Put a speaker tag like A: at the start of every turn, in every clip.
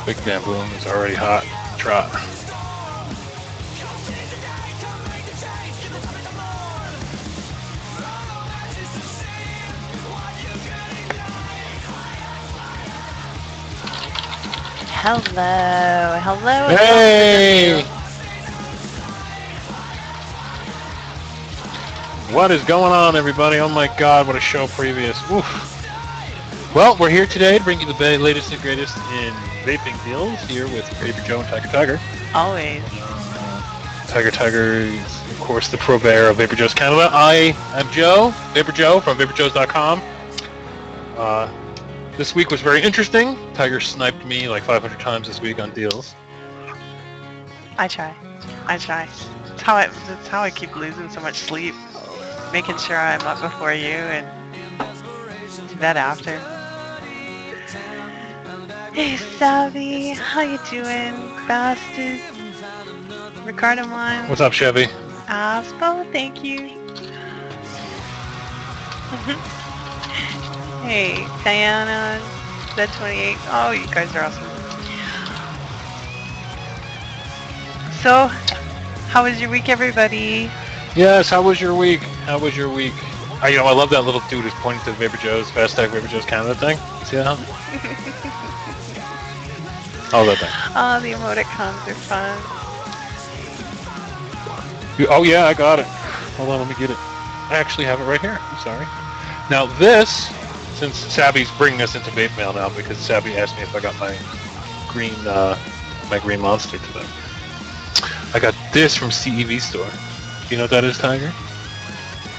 A: Big damn boom is already hot. Trot.
B: Hello, hello.
A: Hey! What is going on, everybody? Oh my God, what a show previous. Oof. Well, we're here today to bring you the latest and greatest in vaping deals here with VaporJoe and TygerTyger.
B: Always.
A: TygerTyger is, of course, the purveyor of VaporJoe's Canada. I am Joe, VaporJoe from VaporJoes.com. This week was very interesting. Tiger sniped me like 500 times this week on deals.
B: I try. That's how I keep losing so much sleep. Making sure I'm up before you and do that after. Hey, Savvy. How you doing, bastard? Ricardo Mon.
A: What's up, Chevy?
B: Aspo, thank you. Hey, Diana, Z28. Oh, you guys are awesome. So, how was your week, everybody?
A: Yes, how was your week? How was your week? I love that little dude who's pointing to the VaporJoe's, Hashtag VaporJoe's Canada thing. See that? All that thing.
B: Oh, the emoticons are fun.
A: Oh yeah, I got it. Hold on, let me get it. I actually have it right here. I'm sorry. Now this, since Savvy's bringing us into vape mail now, because Savvy asked me if I got my green monster today. I got this from CEV store. Do you know what that is, Tiger?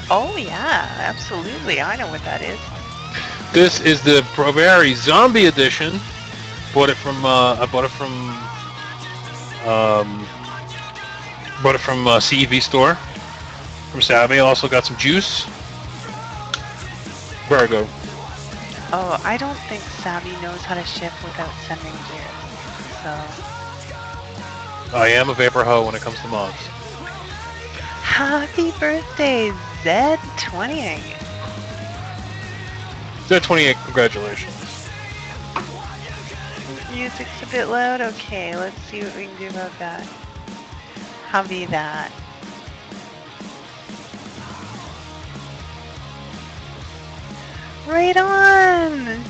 B: Oh yeah, absolutely. I know what that is.
A: This is the Proberry Zombie Edition. Bought it from CEV store from Savvy. Also got some juice. Very good.
B: Oh, I don't think Savvy knows how to ship without sending gifts. So.
A: I am a vapor hoe when it comes to mods.
B: Happy birthday, Z28.
A: Z28, congratulations.
B: Music's a bit loud. Okay, let's see what we can do about that. How be that? Right on!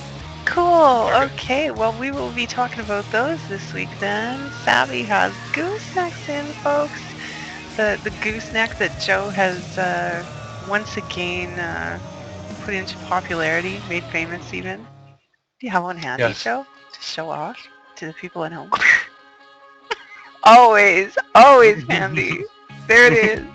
B: Cool. Okay, well, we will be talking about those this week then. Savvy has goosenecks in, folks. The gooseneck that Joe has once again put into popularity, made famous even. Do you have one handy,
A: Yes.
B: Joe, to show off to the people at home? Always handy. There it is.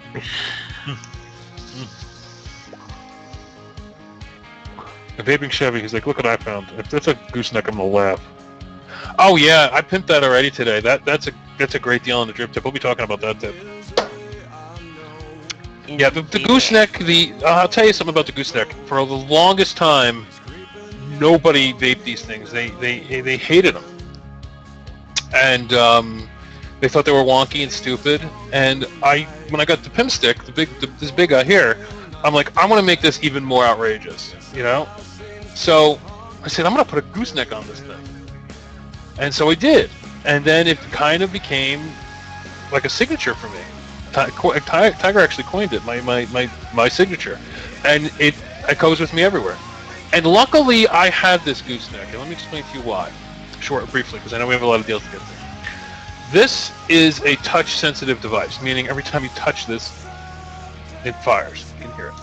A: A vaping Chevy, he's like, look what I found. If that's a gooseneck, I'm gonna laugh. Oh yeah, I pimped that already today. That's a great deal on the drip tip. We'll be talking about that tip. Yeah, the gooseneck. I'll tell you something about the gooseneck. For the longest time, nobody vaped these things. They hated them, and they thought they were wonky and stupid. And when I got the pimp stick, this big guy here, I'm like, I want to make this even more outrageous, you know? So I said, I'm going to put a gooseneck on this thing. And so I did. And then it kind of became like a signature for me. Tiger actually coined it, my signature. And it goes with me everywhere. And luckily, I had this gooseneck. And let me explain to you why, briefly, because I know we have a lot of deals to get to. This is a touch-sensitive device, meaning every time you touch this, it fires. You can hear it.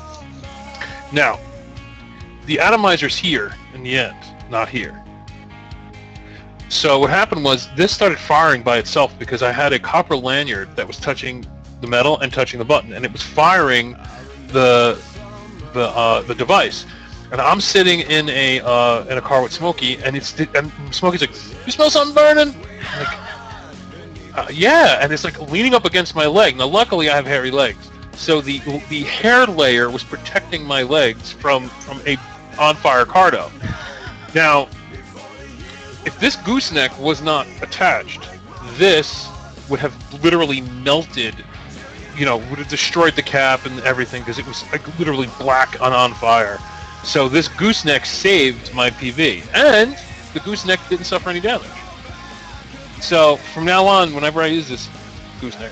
A: Now, the atomizer's here in the end, not here. So what happened was this started firing by itself because I had a copper lanyard that was touching the metal and touching the button, and it was firing the device. And I'm sitting in a car with Smokey, and Smokey's like, "You smell something burning?" I'm like, yeah, and it's like leaning up against my leg. Now, luckily, I have hairy legs. So the hair layer was protecting my legs from a on-fire cardo. Now, if this gooseneck was not attached, this would have literally melted, would have destroyed the cap and everything because it was like literally black on fire. So this gooseneck saved my PV, and the gooseneck didn't suffer any damage. So from now on, whenever I use this gooseneck,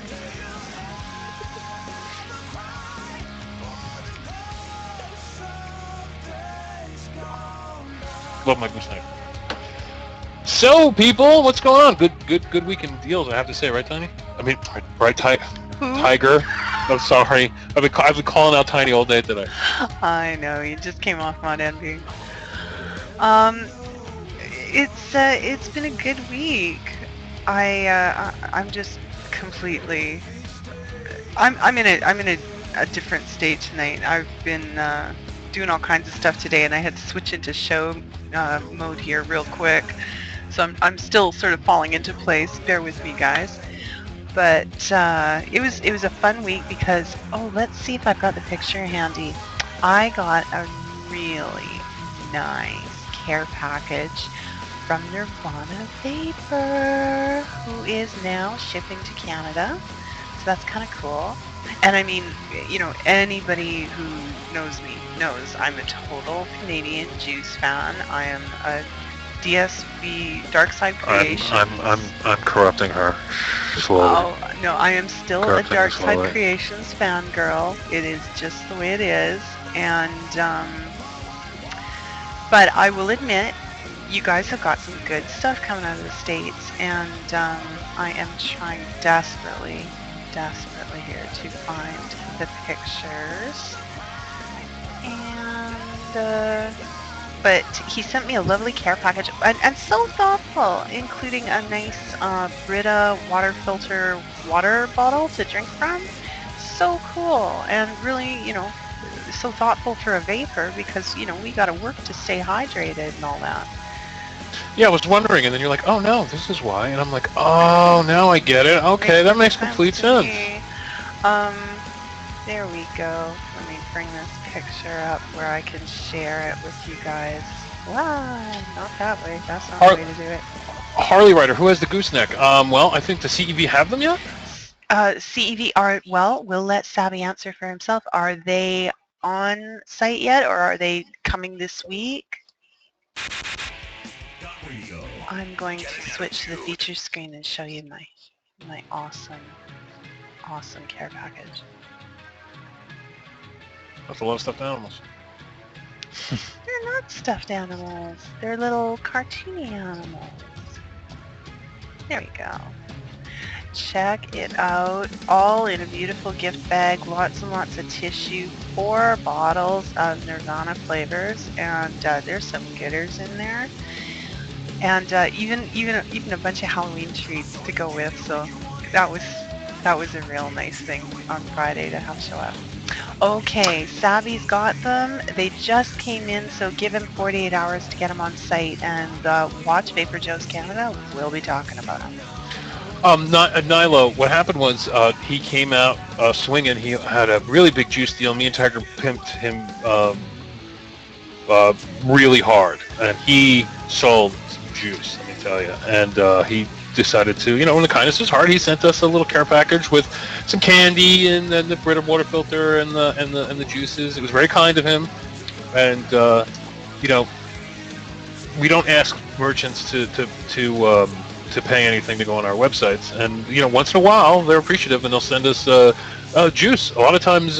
A: love my gooseneck. So people, what's going on? Good weekend deals, I have to say, right, Tiny? I mean, right, Tiger. I'm sorry. I've been calling out Tiny all day today.
B: I know, you just came off Mod Envy. It's been a good week. I'm just completely. I'm in a different state tonight. I've been doing all kinds of stuff today, and I had to switch into show mode here real quick. So I'm still sort of falling into place. Bear with me, guys. But it was a fun week because let's see if I've got the picture handy. I got a really nice care package from Nirvana Vapor, who is now shipping to Canada. So that's kind of cool. And I mean, anybody who knows me knows I'm a total Canadian juice fan. I am a DSB Dark Side Creations.
A: I'm corrupting her slowly.
B: Oh no, I am still a Dark Side Creations fangirl. It is just the way it is, and but I will admit, you guys have got some good stuff coming out of the States, and I am trying desperately here to find the pictures. And but he sent me a lovely care package, and so thoughtful, including a nice Brita water filter water bottle to drink from. So cool, and really, so thoughtful for a vapor, because we got to work to stay hydrated and all that.
A: Yeah, I was wondering, and then you're like, oh no, this is why, and I'm like, oh, now I get it. Okay, that makes complete sense.
B: There we go. Let me bring this picture up where I can share it with you guys. Wow, not that way. That's not the way to do it.
A: Harley Rider, who has the gooseneck? Well, I think the CEV have them yet?
B: CEV we'll let Savvy answer for himself. Are they on site yet, or are they coming this week? I'm going to switch to the feature screen and show you my awesome care package.
A: That's a lot of stuffed animals.
B: They're not stuffed animals. They're little cartoony animals. There we go. Check it out. All in a beautiful gift bag. Lots and lots of tissue. 4 bottles of Nirvana flavors, and there's some gooders in there. And even a bunch of Halloween treats to go with. So that was a real nice thing on Friday to have show up. Okay, Savvy's got them. They just came in, so give him 48 hours to get them on site, and watch VaporJoe's Canada. We'll be talking about them.
A: Nilo, what happened was he came out swinging. He had a really big juice deal. Me and Tiger pimped him really hard, and he sold juice, let me tell you. And he decided to, when the kindness is hard, he sent us a little care package with some candy and then the Brita water filter and the juices. It was very kind of him, and we don't ask merchants to pay anything to go on our websites, and once in a while they're appreciative and they'll send us juice. A lot of times,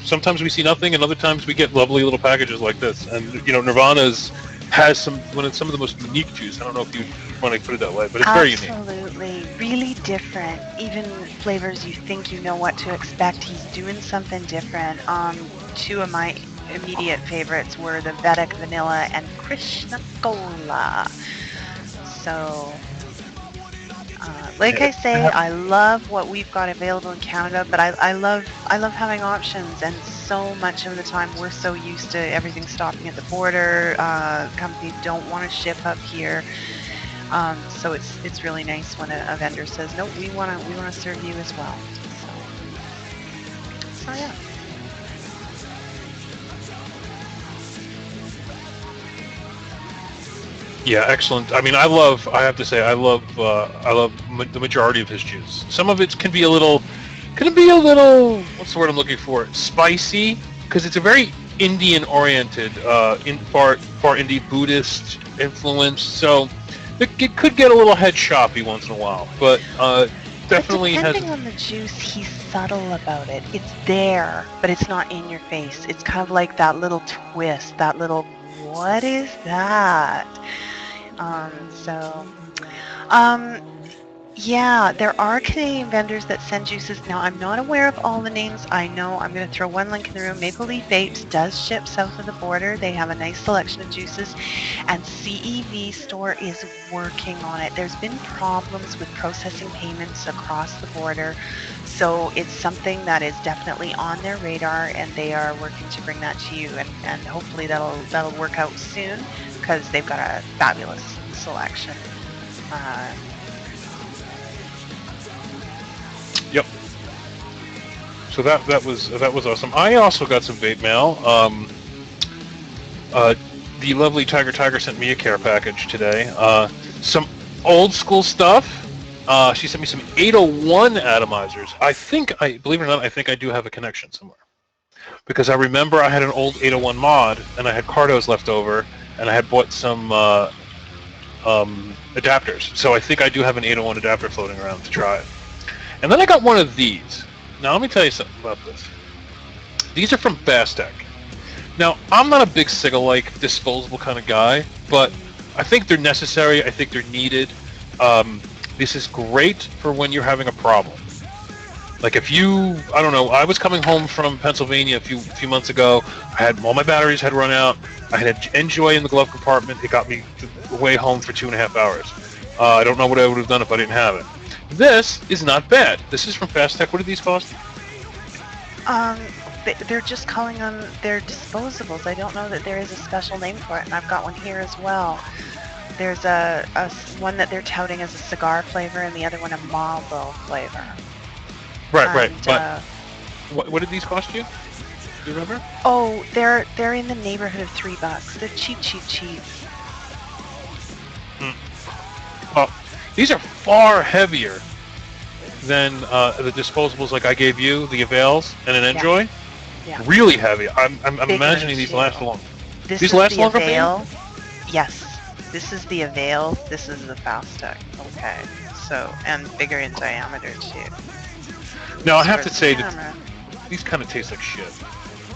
A: sometimes we see nothing, and other times we get lovely little packages like this. And Nirvana's has some of the most unique juice. I don't know if you want to put it that way, but it's very unique.
B: Absolutely, really different. Even flavors you think you know what to expect, he's doing something different. 2 of my immediate favorites were the Vedic Vanilla and Krishna Cola. So, like I say, I love what we've got available in Canada, but I love having options, and so much of the time we're so used to everything stopping at the border. Companies don't want to ship up here, so it's really nice when a vendor says, no, we want to serve you as well. So yeah.
A: Yeah, excellent. I mean, I have to say, I love the majority of his juice. Some of it can be a little, what's the word I'm looking for? Spicy, because it's a very Indian-oriented, far Indian Buddhist influence. So it could get a little head choppy once in a while, but definitely
B: but
A: has.
B: depending on the juice, he's subtle about it. It's there, but it's not in your face. It's kind of like that little twist, that little, what is that? So, um, yeah, there are Canadian vendors that send juices. Now, I'm not aware of all the names. I know I'm going to throw one link in the room. Maple Leaf Vapes does ship south of the border. They have a nice selection of juices, and CEV store is working on it. There's been problems with processing payments across the border, so it's something that is definitely on their radar, and they are working to bring that to you, and hopefully that'll work out soon, because they've got a fabulous selection.
A: Yep. So that was awesome. I also got some vape mail. The lovely TygerTyger sent me a care package today. Some old school stuff. She sent me some 801 atomizers. Believe it or not, I think I do have a connection somewhere. Because I remember I had an old 801 mod, and I had Cardos left over, and I had bought some adapters. So I think I do have an 801 adapter floating around to try it. And then I got one of these. Now let me tell you something about this. These are from Fastech. Now, I'm not a big Siga-like disposable kind of guy, but I think they're necessary. I think they're needed. This is great for when you're having a problem. Like if you, I don't know, I was coming home from Pennsylvania a few months ago. I had all my batteries had run out. I had Enjoy in the glove compartment. It got me way home for 2.5 hours. I don't know what I would have done if I didn't have it. This is not bad. This is from Fastech. What do these cost?
B: They're just calling them their disposables. I don't know that there is a special name for it, and I've got one here as well. There's a one that they're touting as a cigar flavor, and the other one a Marlboro flavor.
A: Right. But what did these cost you? Do you remember?
B: Oh, they're in the neighborhood of $3. They're cheap.
A: Well, these are far heavier than the disposables like I gave you, the Avails and an Enjoy.
B: Yeah.
A: Really heavy. I'm imagining these
B: too.
A: last long.
B: These
A: These last longer for you?
B: Avail. Yes. This is the Avail. This is the Fastech. Okay. So, and bigger in diameter too.
A: Now I have to say that these kind of taste like shit,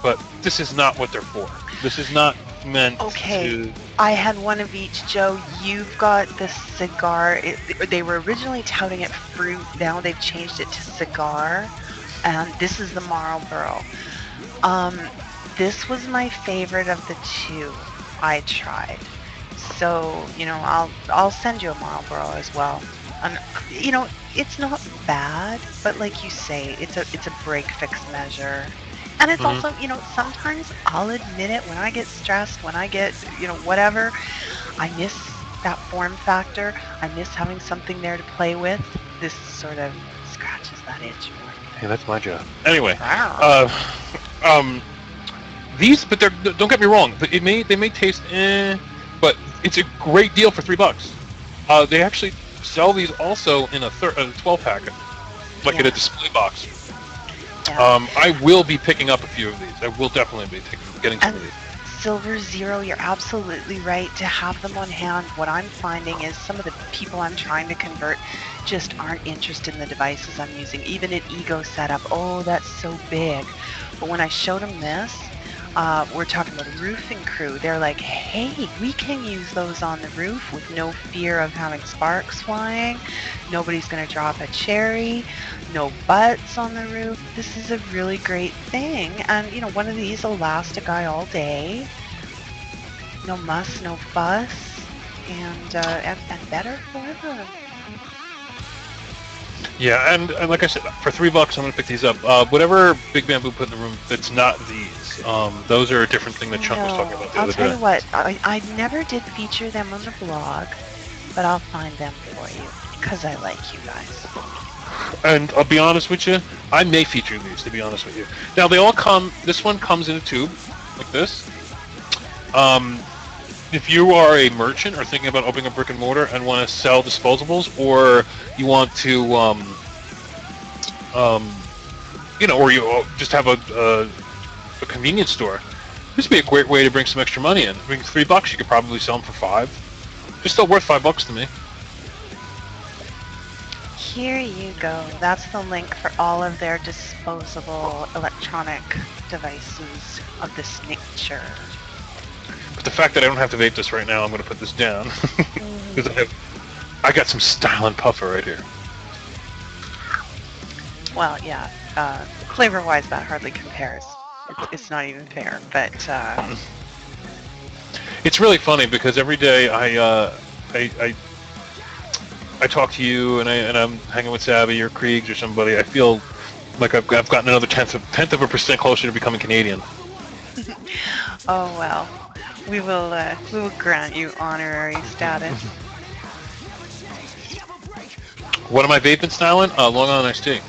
A: but this is not what they're for. This is not meant to...
B: I had one of each, Joe. You've got the cigar. They were originally touting it fruit. Now they've changed it to cigar. And this is the Marlboro. This was my favorite of the two I tried. So, I'll send you a Marlboro as well. It's not bad, but like you say, it's a break-fix measure. And it's also, sometimes I'll admit it, when I get stressed, when I get, whatever, I miss that form factor. I miss having something there to play with. This sort of scratches that itch more.
A: Hey, that's my job. Anyway,
B: Wow.
A: these, but don't get me wrong, but they may taste but it's a great deal for $3. They actually sell these also in a 12 packet, like in a display box.
B: Yeah.
A: I will be picking up a few of these. I will definitely be getting some of these.
B: Silver Zero, you're absolutely right to have them on hand. What I'm finding is some of the people I'm trying to convert just aren't interested in the devices I'm using. Even an Ego setup, oh, that's so big. But when I showed them this, we're talking about a roofing crew. They're like, hey, we can use those on the roof with no fear of having sparks flying. Nobody's going to drop a cherry. No butts on the roof. This is a really great thing. And, one of these will last a guy all day. No muss, no fuss. And better forever.
A: Yeah, and like I said, for $3, I'm going to pick these up. Whatever Big Bamboo put in the room that's not these, those are a different thing that Chunk was talking about the other day.
B: I'll tell you what, I never ddid feature them on the blog, but I'll find them for you, because I like you guys.
A: And I'll be honest with you, I may feature these, to be honest with you. Now, they all come, this one comes in a tube, like this. If you are a merchant or thinking about opening a brick and mortar and want to sell disposables, or you want to, or you just have a convenience store, this would be a great way to bring some extra money in. Bring $3, you could probably sell them for $5. They're still worth $5 to me.
B: Here you go. That's the link for all of their disposable electronic devices of this nature.
A: But the fact that I don't have to vape this right now, I'm going to put this down. Because I got some style and puffer right here.
B: Well, yeah. Flavor-wise, that hardly compares. It's not even fair, but...
A: It's really funny because every day I talk to you and I'm hanging with Savvy or Kriegs or somebody. I feel like I've gotten another tenth of a percent closer to becoming Canadian.
B: Oh well, we will grant you honorary status.
A: What am I vaping, styling? Long Island iced tea.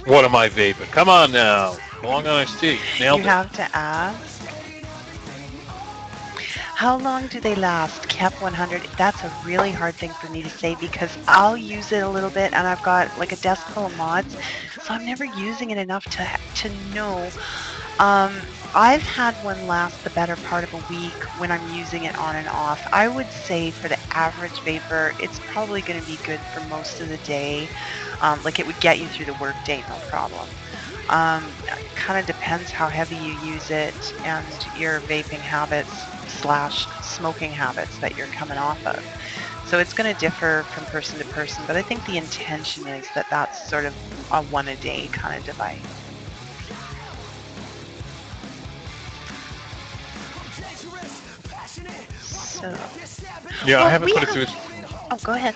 A: What am I vaping? Come on now, Long Island iced tea. Nailed it.
B: You have to ask. How long do they last? Kept 100. That's a really hard thing for me to say because I'll use it a little bit and I've got like a desk full of mods, so I'm never using it enough to know. I've had one last the better part of a week when I'm using it on and off. I would say for the average vapor, it's probably going to be good for most of the day. Like it would get you through the work day, no problem. Kind of depends how heavy you use it and your vaping habits / smoking habits that you're coming off of. So it's going to differ from person to person, but I think the intention is that that's sort of a one a day kind of device. So,
A: Yeah, I haven't put it through.
B: Oh, go ahead.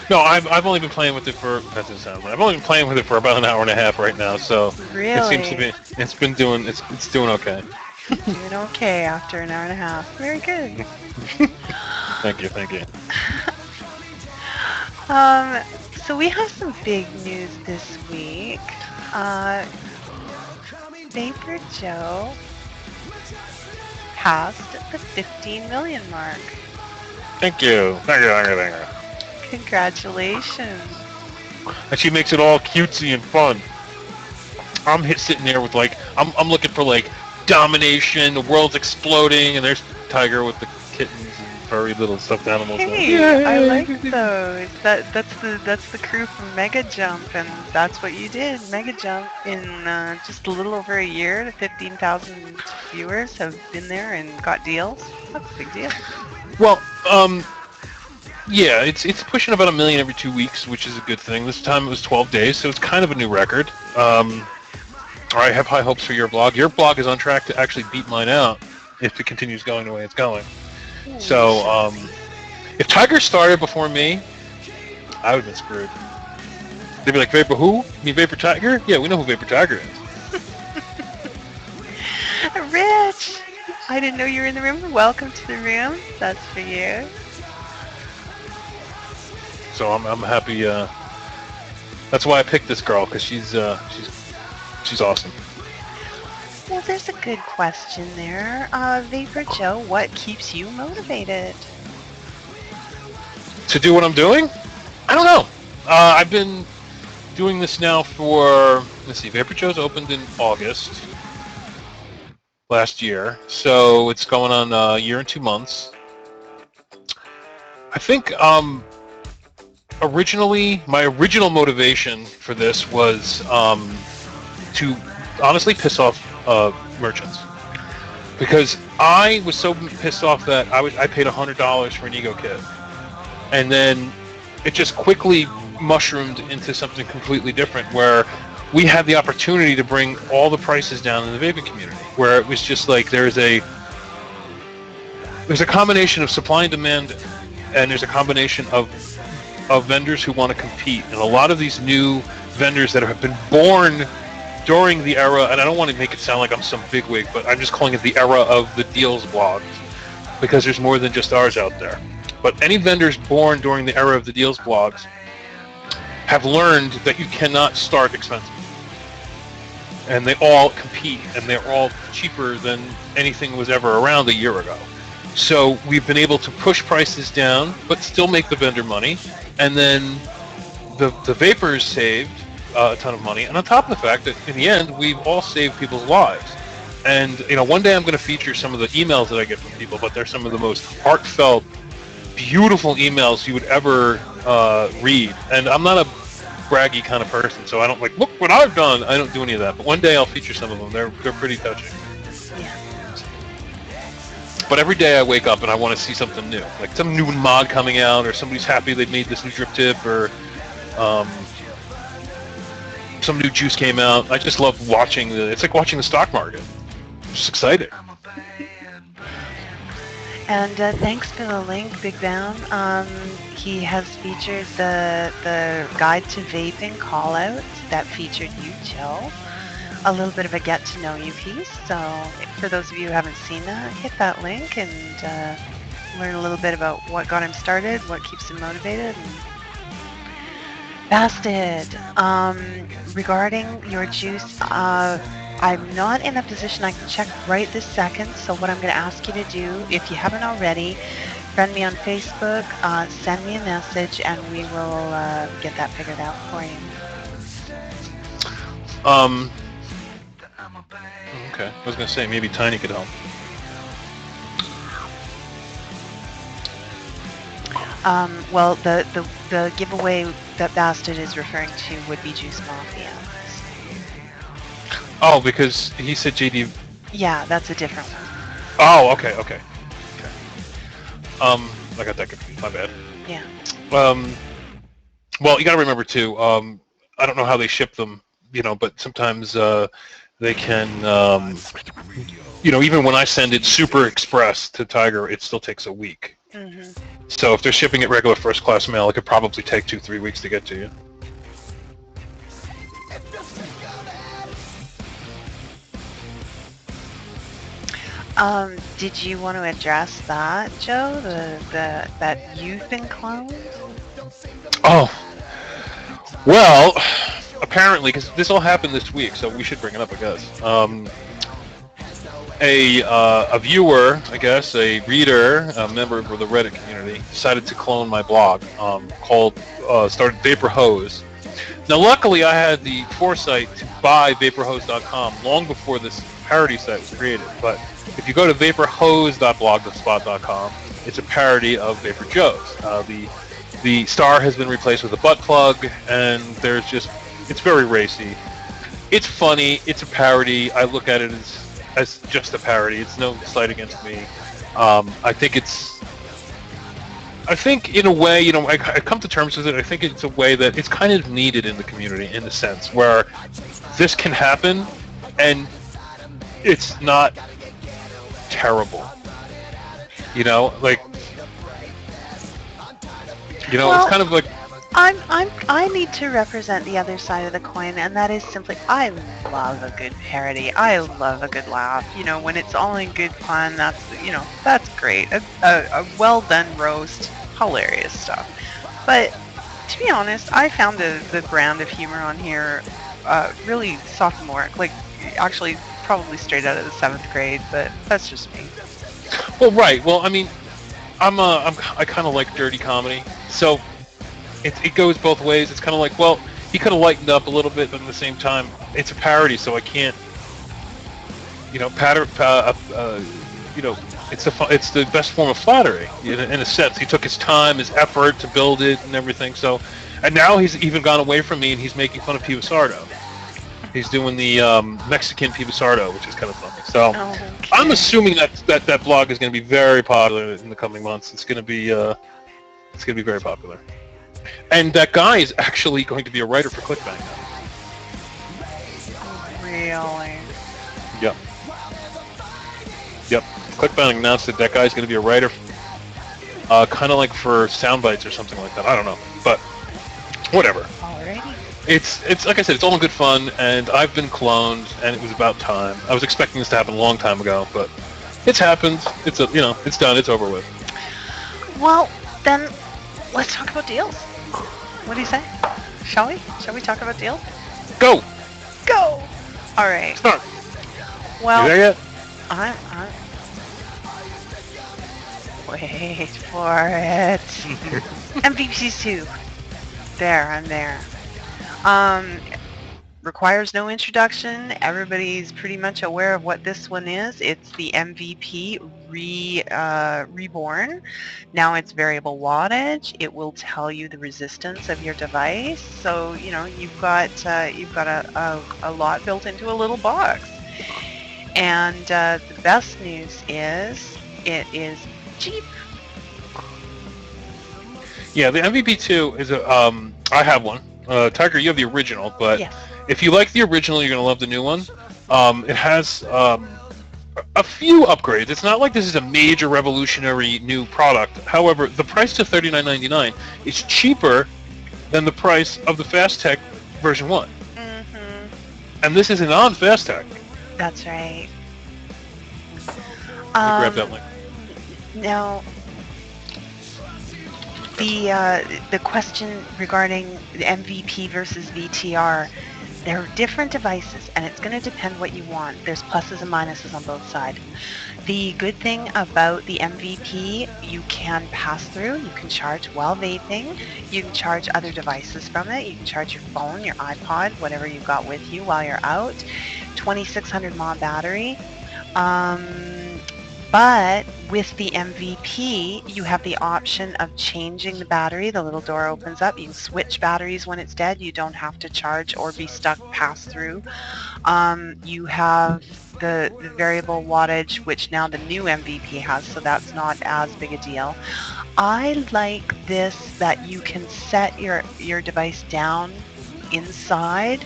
A: No, I've only been playing with it for. That doesn't sound right. I've only been playing with it for about an hour and a half right now, so
B: Really?
A: it seems to be. It's been doing. It's doing okay.
B: Doing okay after an hour and a half. Very good.
A: Thank you.
B: So we have some big news this week. VaporJoe passed the 15 million mark.
A: Thank you.
B: Congratulations.
A: And she makes it all cutesy and fun. I'm sitting there with like, I'm looking for like domination, the world's exploding, and there's Tiger with the kittens and furry little stuffed animals.
B: Hey, I like those. That's the crew from Mega Jump, and that's what you did. Mega Jump in just a little over a year. 15,000 viewers have been there and got deals. That's a big deal.
A: Well, yeah, it's pushing about 1 million every 2 weeks, which is a good thing. This time it was 12 days, so it's kind of a new record. I have high hopes for your blog. Your blog is on track to actually beat mine out if it continues going the way it's going. So, if Tiger started before me, I would have been screwed. They'd be like, Vapor who? You mean VaporTyger? Yeah, we know who VaporTyger is.
B: Rich! I didn't know you were in the room. Welcome to the room. That's for you.
A: So I'm happy. That's why I picked this girl, because she's awesome.
B: Well, there's a good question there. VaporJoe, what keeps you motivated?
A: To do what I'm doing? I don't know. I've been doing this now for, let's see, VaporJoe's opened in August last year, so it's going on a year and 2 months. I think originally, my original motivation for this was to honestly piss off merchants, because I was so pissed off that I paid $100 for an ego kit, and then it just quickly mushroomed into something completely different, where we had the opportunity to bring all the prices down in the vaping community, where it was just like there's a combination of supply and demand, and there's a combination of vendors who want to compete, and a lot of these new vendors that have been born during the era, and I don't want to make it sound like I'm some bigwig, but I'm just calling it the era of the deals blogs, because there's more than just ours out there. But any vendors born during the era of the deals blogs have learned that you cannot start expensive. And they all compete, and they're all cheaper than anything was ever around a year ago. So we've been able to push prices down, but still make the vendor money, and then the vapors saved a ton of money, and on top of the fact that in the end we've all saved people's lives. And one day I'm going to feature some of the emails that I get from people, but they're some of the most heartfelt beautiful emails you would ever read. And I'm not a braggy kind of person, so I don't like, look what I've done. I don't do any of that. But one day I'll feature some of them. They're pretty touching.
B: Yeah.
A: But every day I wake up and I want to see something new, like some new mod coming out, or somebody's happy they made this new drip tip, or some new juice came out. I just love watching it's like watching the stock market. I'm just excited.
B: And thanks for the link, Big Bam. He has featured the guide to vaping call-out that featured you, Joe. A little bit of a get-to-know-you piece. So for those of you who haven't seen that, hit that link and learn a little bit about what got him started, what keeps him motivated. And Basted, regarding your juice, I'm not in a position I can check right this second, so what I'm going to ask you to do, if you haven't already, friend me on Facebook, send me a message, and we will get that figured out for you.
A: Okay, I was going to say maybe Tiny could help.
B: Well, the giveaway that Basted is referring to would be Juice Mafia.
A: Oh, because he said JD.
B: Yeah, that's a different one.
A: Oh, okay. I got that confused. My bad.
B: Yeah.
A: Well, you got to remember too. I don't know how they ship them, but sometimes they can. Even when I send it super express to Tiger, it still takes a week.
B: Mm-hmm.
A: So if they're shipping it regular first class mail, it could probably take 2-3 weeks to get to you.
B: Did you want to address that, Joe? That you've been cloned?
A: Oh, well, apparently, because this all happened this week, so we should bring it up, I guess. A viewer, I guess, a reader, a member of the Reddit community, decided to clone my blog, started VaporHose. Now, luckily, I had the foresight to buy VaporHose.com long before this parody site was created. But if you go to vaporhose.blogspot.com, it's a parody of VaporJoe's. The star has been replaced with a butt plug, and it's very racy. It's funny. It's a parody. I look at it as just a parody. It's no slight against me. I think in a way, I come to terms with it. I think it's a way that it's kind of needed in the community, in a sense, where this can happen, and it's not terrible. It's kind of like.
B: I need to represent the other side of the coin, and that is simply, I love a good parody. I love a good laugh. When it's all in good fun, that's great. A well done roast, hilarious stuff. But to be honest, I found the brand of humor on here really sophomoric, like actually probably straight out of the 7th grade. But that's just me.
A: Well, right. Well, I mean, I kind of like dirty comedy, so. It goes both ways. It's kind of like, well, he could have lightened up a little bit, but at the same time, it's a parody, so I can't, it's the best form of flattery in a sense. He took his time, his effort to build it and everything. So, and now he's even gone away from me, and he's making fun of Pibasardo. He's doing the Mexican Pibasardo, which is kind of funny. So, okay. I'm assuming that blog is going to be very popular in the coming months. It's going to be very popular. And that guy is actually going to be a writer for ClickBang now.
B: Really?
A: Yep. ClickBang announced that guy's going to be a writer, kind of like for sound bites or something like that. I don't know, but whatever.
B: Alrighty.
A: It's like I said, it's all in good fun, and I've been cloned, and it was about time. I was expecting this to happen a long time ago, but it's happened. It's done. It's over with.
B: Well, then let's talk about deals. What do you say? Shall we? Shall we talk about deals?
A: Go!
B: All right.
A: Start.
B: Well,
A: you there yet?
B: I'm wait for it. MVPs 2. I'm there. Requires no introduction. Everybody's pretty much aware of what this one is. It's the MVP reborn. Now it's variable wattage. It will tell you the resistance of your device. So you've got a lot built into a little box. And the best news is it is cheap.
A: Yeah, the MVP2 is a. I have one. Tiger, you have the original, but
B: Yes.
A: if you like the original, you're gonna love the new one. It has a few upgrades. It's not like this is a major revolutionary new product. However, the price to $39.99 is cheaper than the price of the FastTech version 1.
B: Mm-hmm.
A: And this is a non-FastTech.
B: That's right.
A: Let me grab that link.
B: Now, the question regarding the MVP versus VTR, they're different devices, and it's going to depend what you want. There's pluses and minuses on both sides. The good thing about the MVP, you can pass through, you can charge while vaping, you can charge other devices from it, you can charge your phone, your iPod, whatever you've got with you while you're out. 2600 mAh battery. But with the MVP, you have the option of changing the battery. The little door opens up. You can switch batteries when it's dead. You don't have to charge or be stuck pass through. You have the variable wattage, which now the new MVP has, so that's not as big a deal. I like this that you can set your device down inside,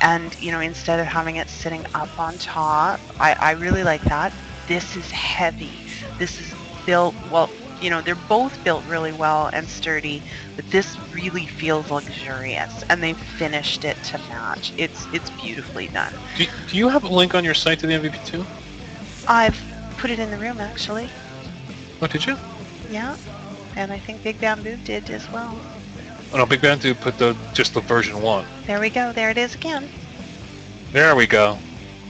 B: and instead of having it sitting up on top. I really like that. This is heavy. This is built, well, they're both built really well and sturdy, but this really feels luxurious, and they finished it to match. It's beautifully done.
A: Do you have a link on your site to the MVP2?
B: I've put it in the room, actually.
A: Oh, did you?
B: Yeah, and I think Big Bamboo did as well.
A: Oh, no, Big Bamboo put just the version 1.
B: There we go. There it is again.
A: There we go.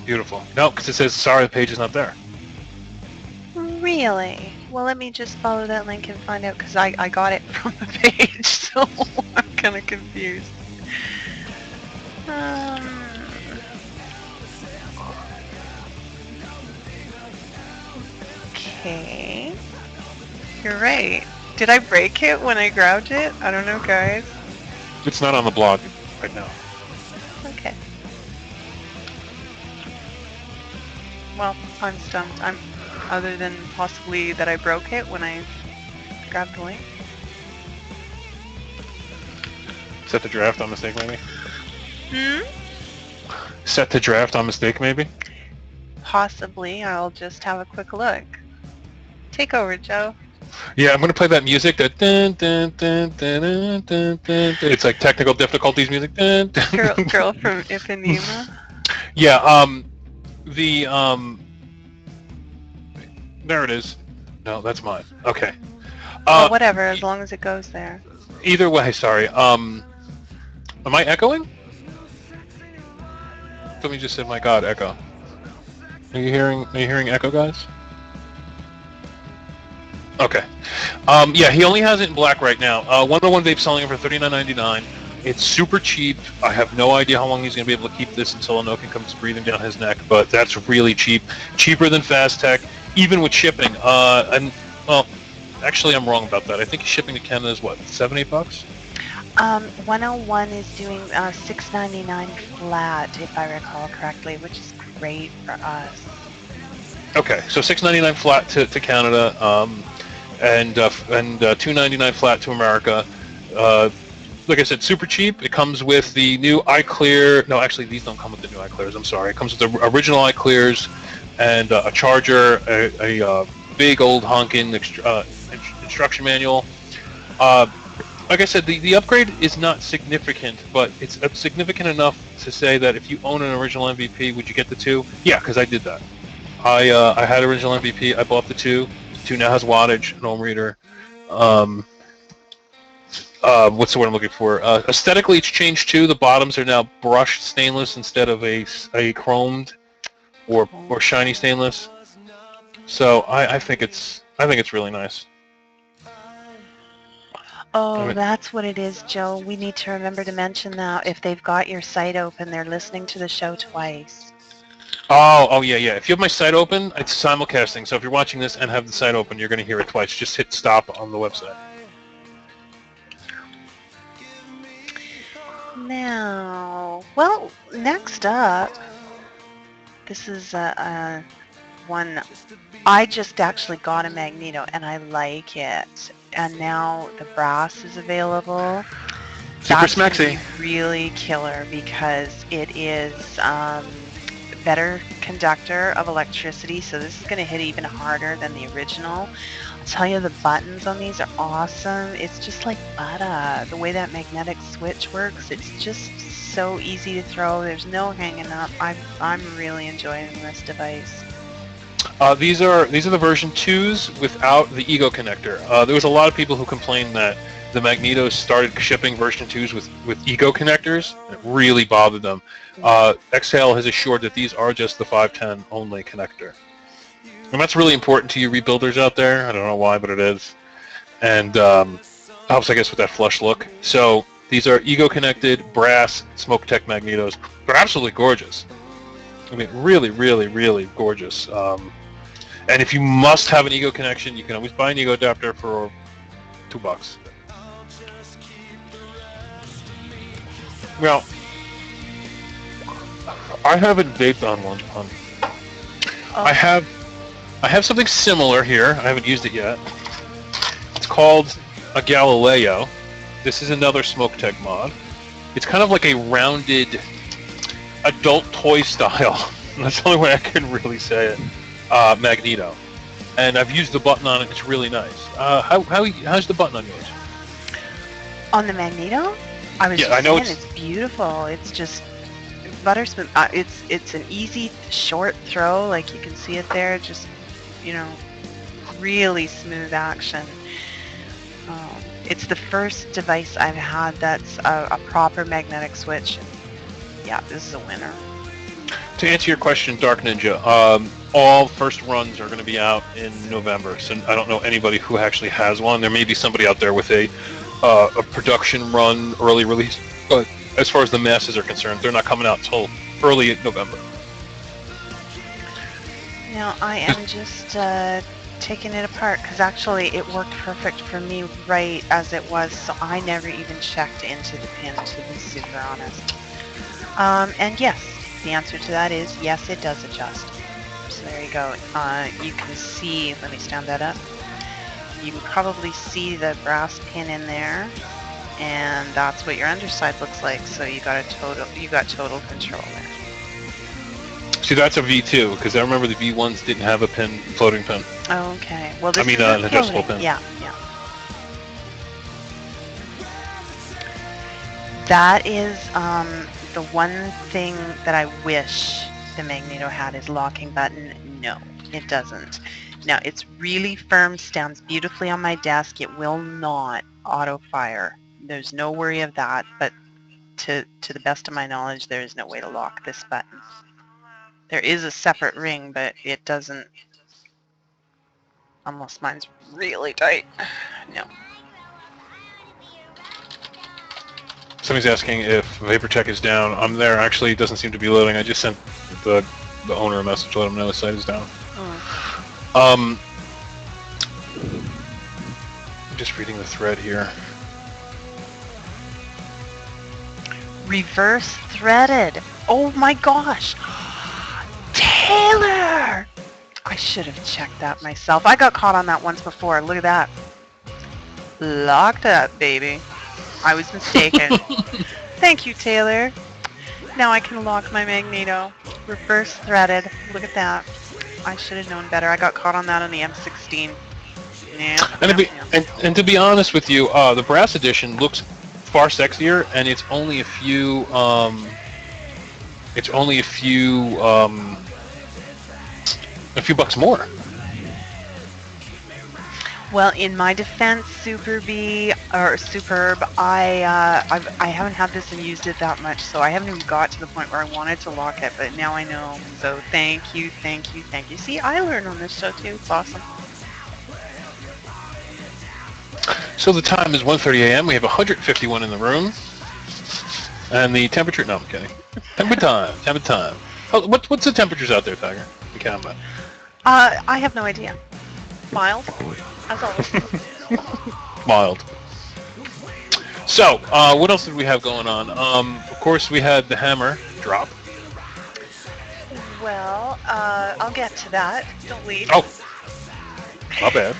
A: Beautiful. No, because it says, sorry, the page is not there.
B: Really? Well, let me just follow that link and find out, because I got it from the page, so I'm kind of confused. Okay. You're right. Did I break it when I grabbed it? I don't know, guys.
A: It's not on the blog right now.
B: Okay. Well, I'm stumped. Other than possibly that I broke it when I grabbed the link.
A: Set the draft on mistake, maybe?
B: Hmm?
A: Set the draft on mistake, maybe?
B: Possibly. I'll just have a quick look. Take over, Joe.
A: Yeah, I'm going to play that music. That dun, dun, dun, dun, dun, dun, dun. It's like technical difficulties music. Dun, dun.
B: Girl from Ipanema.
A: Yeah, there it is. No, that's mine. Okay.
B: Well, whatever, as long as it goes there.
A: Either way, sorry. Am I echoing? Somebody just said, "My God, echo." Are you hearing echo, guys? Okay. Yeah, he only has it in black right now. 101 Vape selling it for $39.99. It's super cheap. I have no idea how long he's going to be able to keep this until Anokin comes breathing down his neck, but that's really cheap. Cheaper than FastTech, even with shipping. And well, actually, I'm wrong about that. I think shipping to Canada is what, $7-8?
B: 101 is doing $6.99 flat, if I recall correctly, which is great for us.
A: Okay, so $6.99 flat to Canada, and $2.99 flat to America. Like I said, super cheap. It comes with the new iClear. No, actually, these don't come with the new iClears. I'm sorry. It comes with the original iClears and a charger, a big old honking instruction manual. Like I said, the upgrade is not significant, but it's significant enough to say that if you own an original MVP, would you get the 2? Yeah, because I did that. I had original MVP. I bought the 2. The 2 now has wattage, an ohm reader. What's the word I'm looking for? Aesthetically, it's changed too. The bottoms are now brushed stainless instead of a chromed or shiny stainless. So I think it's really nice.
B: Oh, that's what it is, Joe. We need to remember to mention that if they've got your site open, they're listening to the show twice.
A: Oh, yeah. If you have my site open, it's simulcasting. So if you're watching this and have the site open, you're going to hear it twice. Just hit stop on the website.
B: Now, well, next up, this is one. I just actually got a magneto and I like it. And now the brass is available.
A: Super
B: That's gonna
A: smexy.
B: be really killer because it is better conductor of electricity, so this is going to hit even harder than the original. I'll tell you, the buttons on these are awesome. It's just like butter. The way that magnetic switch works, it's just so easy to throw. There's no hanging up. I'm really enjoying this device.
A: These are the version 2s without the Ego connector. There was a lot of people who complained that the Magnetos started shipping version 2s with Ego connectors. It really bothered them. Exhale has assured that these are just the 510 only connector. And that's really important to you rebuilders out there. I don't know why, but it is. And helps, I guess, with that flush look. So these are Ego connected brass Smoke Tech Magnetos. They're absolutely gorgeous. I mean, really, really, really gorgeous. And if you must have an Ego connection, you can always buy an Ego adapter for $2. Now, I haven't vaped on one.
B: Oh.
A: I have something similar here. I haven't used it yet. It's called a Galileo. This is another Smoke Tech mod. It's kind of like a rounded adult toy style. That's the only way I can really say it. Magneto. And I've used the button on it. It's really nice. How's the button on yours?
B: On the magneto? I was
A: Yeah,
B: just
A: I know
B: saying, it's beautiful. It's just butter smooth. It's an easy short throw, like you can see it there. Just, you know, really smooth action. It's the first device I've had that's a proper magnetic switch. Yeah, this is a winner.
A: To answer your question, Dark Ninja, all first runs are going to be out in November. So I don't know anybody who actually has one. There may be somebody out there with a production run, early release. But as far as the masses are concerned, they're not coming out until early November.
B: Now, I am just taking it apart because actually it worked perfect for me right as it was, so I never even checked into the pin, to be super honest. And yes, the answer to that is yes, it does adjust. So there you go. You can see, let me stand that up. You can probably see the brass pin in there, and that's what your underside looks like. So you got total control there.
A: See, that's a V2 because I remember the V1s didn't have a floating pin.
B: Oh, okay. Well, this
A: I mean,
B: is
A: an adjustable
B: floating.
A: pin.
B: Yeah. That is the one thing that I wish the Magneto had is locking button. No, it doesn't. Now, it's really firm, stands beautifully on my desk. It will not auto fire. There's no worry of that, but to the best of my knowledge, there is no way to lock this button. There is a separate ring, but it doesn't, unless mine's really tight. No.
A: Somebody's asking if VaporTech is down. I'm there. Actually, it doesn't seem to be loading. I just sent the owner a message to let him know his site is down.
B: Oh.
A: I'm just reading the thread here.
B: Reverse threaded. Oh my gosh. Taylor! I should have checked that myself. I got caught on that once before. Look at that. Locked up, baby. I was mistaken. Thank you, Taylor. Now I can lock my Magneto. Reverse threaded. Look at that. I should have known better. I got caught on that on the M16.
A: And to be honest with you, the brass edition looks far sexier, and it's only a few bucks more.
B: Well, in my defense, Superb, I haven't had this and used it that much, so I haven't even got to the point where I wanted to lock it, but now I know. So thank you. See, I learn on this show too. It's awesome.
A: So the time is 1:30 a.m. We have 151 in the room, and the temperature. No, I'm kidding. Temper time. What's the temperatures out there, Tiger? In Canada.
B: I have no idea. Mild, as always.
A: Mild. So, what else did we have going on? Of course, we had the hammer drop.
B: Well, I'll get to that. Don't leave.
A: Oh, not bad.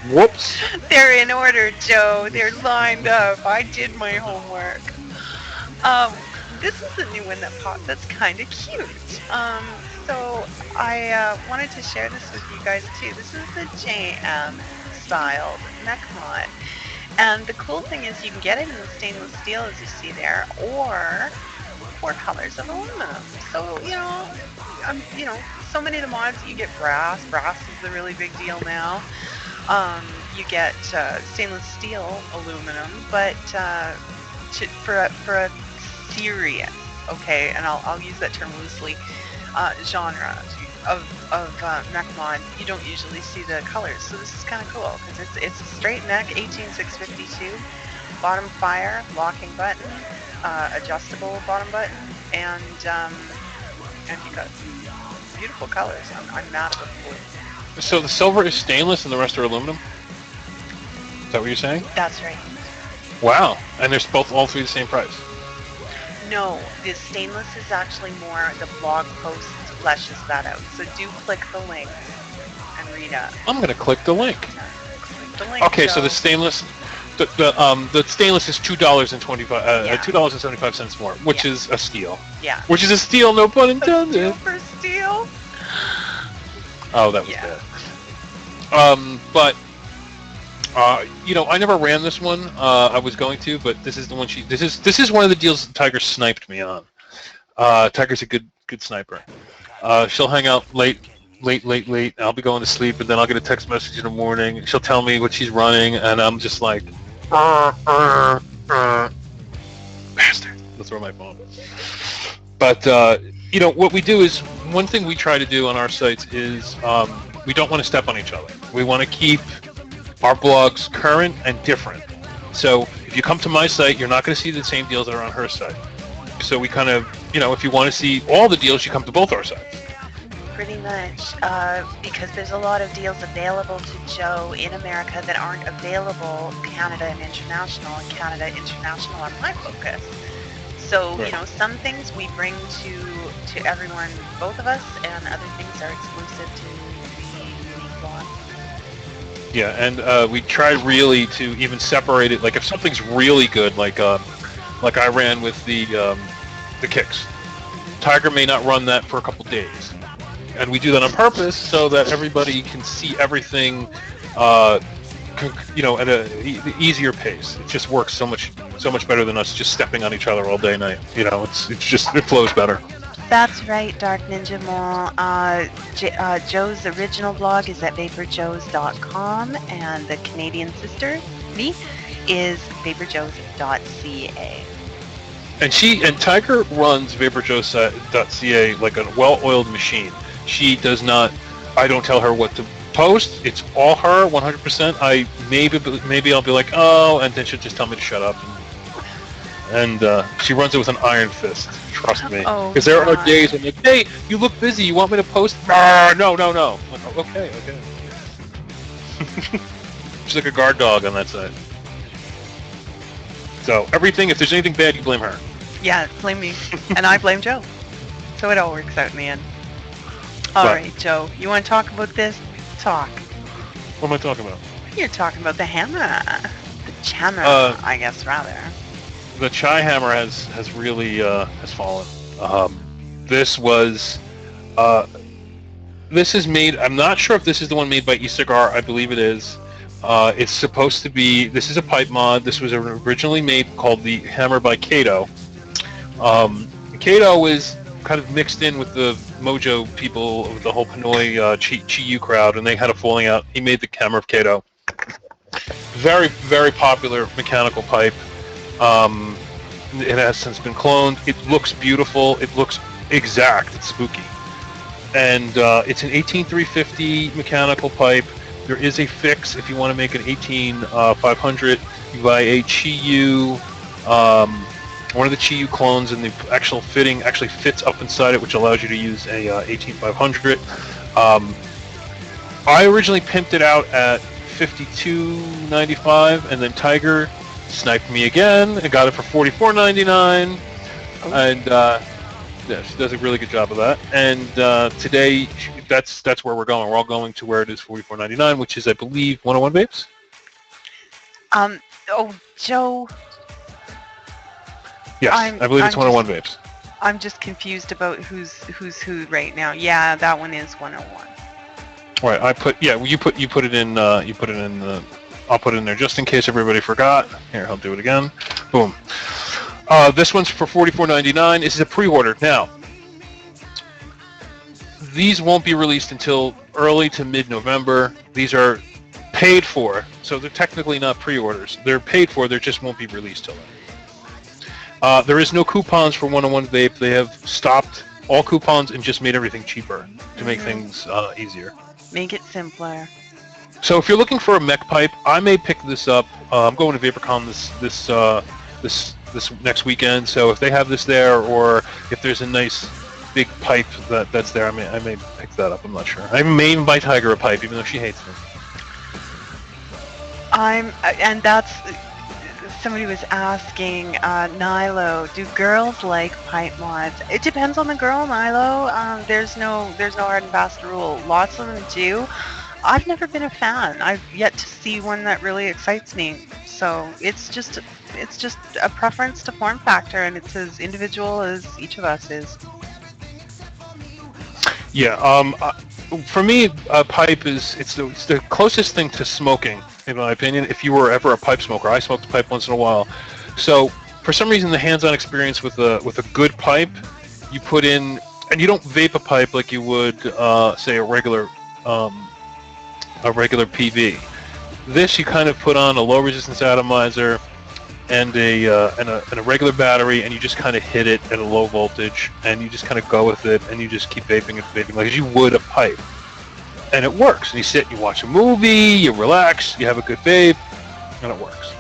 A: Whoops.
B: They're in order, Joe. They're lined up. I did my homework. This is a new one that popped that's kind of cute. So I wanted to share this with you guys too. This is the JM styled neck mod. And the cool thing is you can get it in the stainless steel, as you see there, or 4 colors of aluminum. So, so many of the mods, you get brass. Brass is the really big deal now. You get stainless steel aluminum, but for a serious, okay, and I'll use that term loosely, genre of neck mod, you don't usually see the colors. So this is kind of cool because it's a straight neck, 18652, bottom fire, locking button, adjustable bottom button, and you got beautiful colors. I'm mad at the
A: So the silver is stainless and the rest are aluminum? Is that what you're saying?
B: That's right.
A: Wow. And they're all three the same price?
B: No, the stainless is actually more, the blog post fleshes that out. So do click the link and read up.
A: I'm going to click the link.
B: Click the link.
A: Okay, so the stainless... The stainless is $2.75 more, which is a steal.
B: Yeah.
A: Which is a steal, no pun
B: A
A: intended.
B: steal for steal.
A: Oh, that was bad. But I never ran this one. I was going to, but this is the one this is one of the deals that Tiger sniped me on. Tiger's a good sniper. She'll hang out late. I'll be going to sleep, and then I'll get a text message in the morning. She'll tell me what she's running, and I'm just like, bastard. I'll throw my phone. But what we do is, one thing we try to do on our sites is we don't want to step on each other. We want to keep our blogs current and different. So if you come to my site, you're not going to see the same deals that are on her site. So we kind of, if you want to see all the deals, you come to both our sites.
B: Pretty much, because there's a lot of deals available to Joe in America that aren't available Canada and International, and Canada International are my focus. So,
A: right.
B: Some things we bring to everyone, both of us, and other things are exclusive to the unique blog.
A: Yeah, and we try really to even separate it. Like if something's really good, like I ran with the kicks, Tiger may not run that for a couple days. And we do that on purpose so that everybody can see everything, at an easier pace. It just works so much better than us just stepping on each other all day and night. It flows better.
B: That's right, Dark Ninja Mole. Joe's original blog is at VaporJoes.com, and the Canadian sister, me, is VaporJoes.ca.
A: And Tiger runs VaporJoes.ca like a well-oiled machine. She does not. I don't tell her what to post. It's all her, 100%. I maybe I'll be like, oh, and then she'll just tell me to shut up. And she runs it with an iron fist. Trust me. Because there are days when like, hey, you look busy. You want me to post? No. I'm like, okay. She's like a guard dog on that side. So everything, if there's anything bad, you blame her.
B: Yeah, blame me, and I blame Joe. So it all works out in the end. All right, Joe, you want to talk about this? Talk.
A: What am I talking about?
B: You're talking about the hammer. The chammer, I guess, rather.
A: The chai hammer has really has fallen. This is made. I'm not sure if this is the one made by e-cig. I believe it is. It's supposed to be. This is a pipe mod. This was originally made called the Hammer by Kato. Kato is kind of mixed in with the Mojo people, with the whole Pinoy Chi-Yu crowd, and they had a falling out. He made the Hammer of Kato. Very, very popular mechanical pipe. It has since been cloned. It looks beautiful. It looks exact. It's spooky. And it's an 18350 mechanical pipe. There is a fix if you want to make an 18500. You buy a Chi-Yu One of the Chi-Yu clones and the actual fitting actually fits up inside it, which allows you to use a 18500. I originally pimped it out at $52.95, and then Tiger sniped me again and got it for $44.99.
B: Oh.
A: And yeah, she does a really good job of that. And today, that's where we're going. We're all going to where it is $44.99, which is, I believe, 101 Vapes.
B: Oh, Joe.
A: Yes, I believe it's 101 Vapes.
B: I'm just confused about who's who right now. Yeah, that one is 101.
A: Right, you put it in I'll put it in there just in case everybody forgot. Here, I'll do it again. Boom. This one's for $44.99. This is a pre-order. Now, these won't be released until early to mid-November. These are paid for, so they're technically not pre-orders. They're paid for, they just won't be released till then. There is no coupons for 101 Vape. They have stopped all coupons and just made everything cheaper to make things easier.
B: Make it simpler.
A: So if you're looking for a mech pipe, I may pick this up. I'm going to VaporCon this next weekend. So if they have this there, or if there's a nice big pipe that's there, I may pick that up. I'm not sure. I may even buy Tiger a pipe, even though she hates them.
B: And that's somebody was asking, Nilo, do girls like pipe mods? It depends on the girl, Nilo. There's no hard and fast rule. Lots of them do. I've never been a fan. I've yet to see one that really excites me. So it's just a preference to form factor, and it's as individual as each of us is.
A: Yeah. For me, a pipe is the closest thing to smoking, in my opinion. If you were ever a pipe smoker, I smoked a pipe once in a while. So for some reason, the hands-on experience with a good pipe, you put in, and you don't vape a pipe like you would say a regular PV. This you kind of put on a low resistance atomizer and a regular battery, and you just kind of hit it at a low voltage, and you just kind of go with it, and you just keep vaping and vaping like you would a pipe, and it works. And you sit, you watch a movie, you relax, you have a good vape, and it works.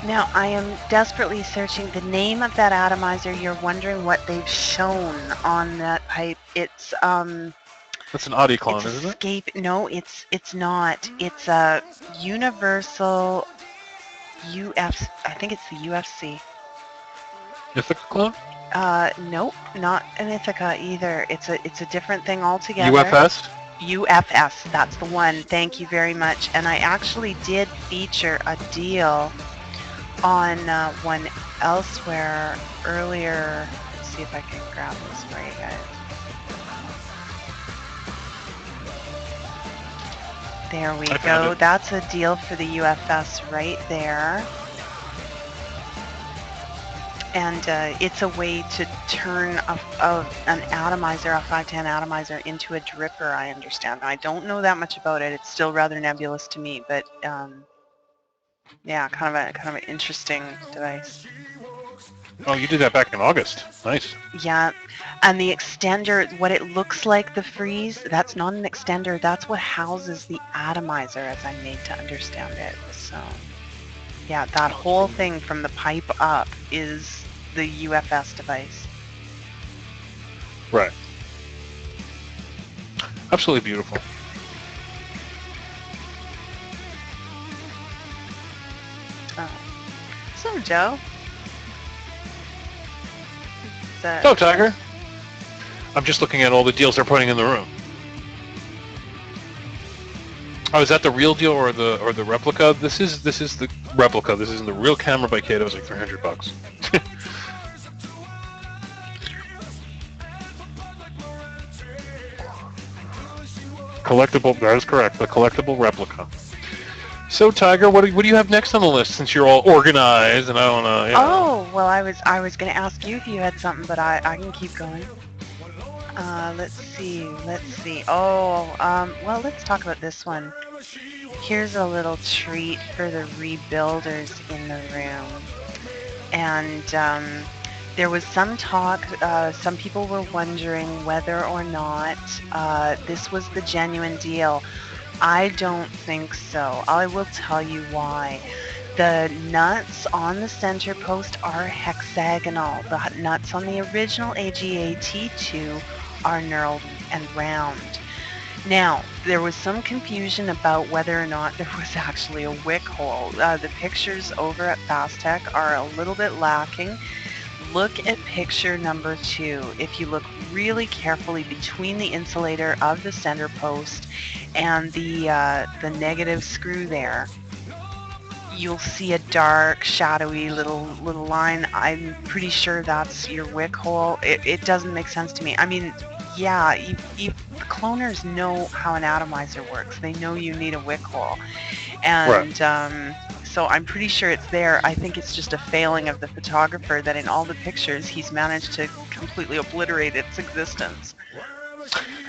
B: Now I am desperately searching the name of that atomizer. You're wondering what they've shown on that pipe. It's
A: That's an Audi clone, isn't it?
B: Escape. No, it's not. It's a universal I think it's the UFC.
A: Ithaca clone?
B: Nope, not an Ithaca either. It's a different thing altogether.
A: UFS?
B: UFS, that's the one. Thank you very much. And I actually did feature a deal on one elsewhere earlier. Let's see if I can grab this for you guys. There we go. That's a deal for the UFS right there. And it's a way to turn an atomizer, a 510 atomizer, into a dripper, I understand. I don't know that much about it. It's still rather nebulous to me, but yeah, kind of an interesting device.
A: Oh, you did that back in August. Nice.
B: Yeah, and the extender, what it looks like, the freeze, that's not an extender. That's what houses the atomizer, as I'm made to understand it. So, yeah, that whole thing from the pipe up is the UFS device.
A: Right. Absolutely beautiful.
B: So, Joe.
A: So, Tiger. I'm just looking at all the deals they're putting in the room. Oh, is that the real deal or the replica? This is the replica. This isn't the real camera by Kato. It's like $300. Collectible. That is correct. The collectible replica. So, Tiger, what do you have next on the list? Since you're all organized, and I don't know.
B: Oh, well, I was going to ask you if you had something, but I can keep going. Let's see. Oh, well, let's talk about this one. Here's a little treat for the rebuilders in the room. And there was some talk, some people were wondering whether or not this was the genuine deal. I don't think so. I will tell you why. The nuts on the center post are hexagonal. The nuts on the original AGA T2 are knurled and round. Now, there was some confusion about whether or not there was actually a wick hole. The pictures over at Fastech are a little bit lacking. Look at picture number 2. If you look really carefully between the insulator of the center post and the negative screw there, you'll see a dark, shadowy little line. I'm pretty sure that's your wick hole. It doesn't make sense to me. I mean, yeah, cloners know how an atomizer works. They know you need a wick hole. And so I'm pretty sure it's there. I think it's just a failing of the photographer that in all the pictures he's managed to completely obliterate its existence.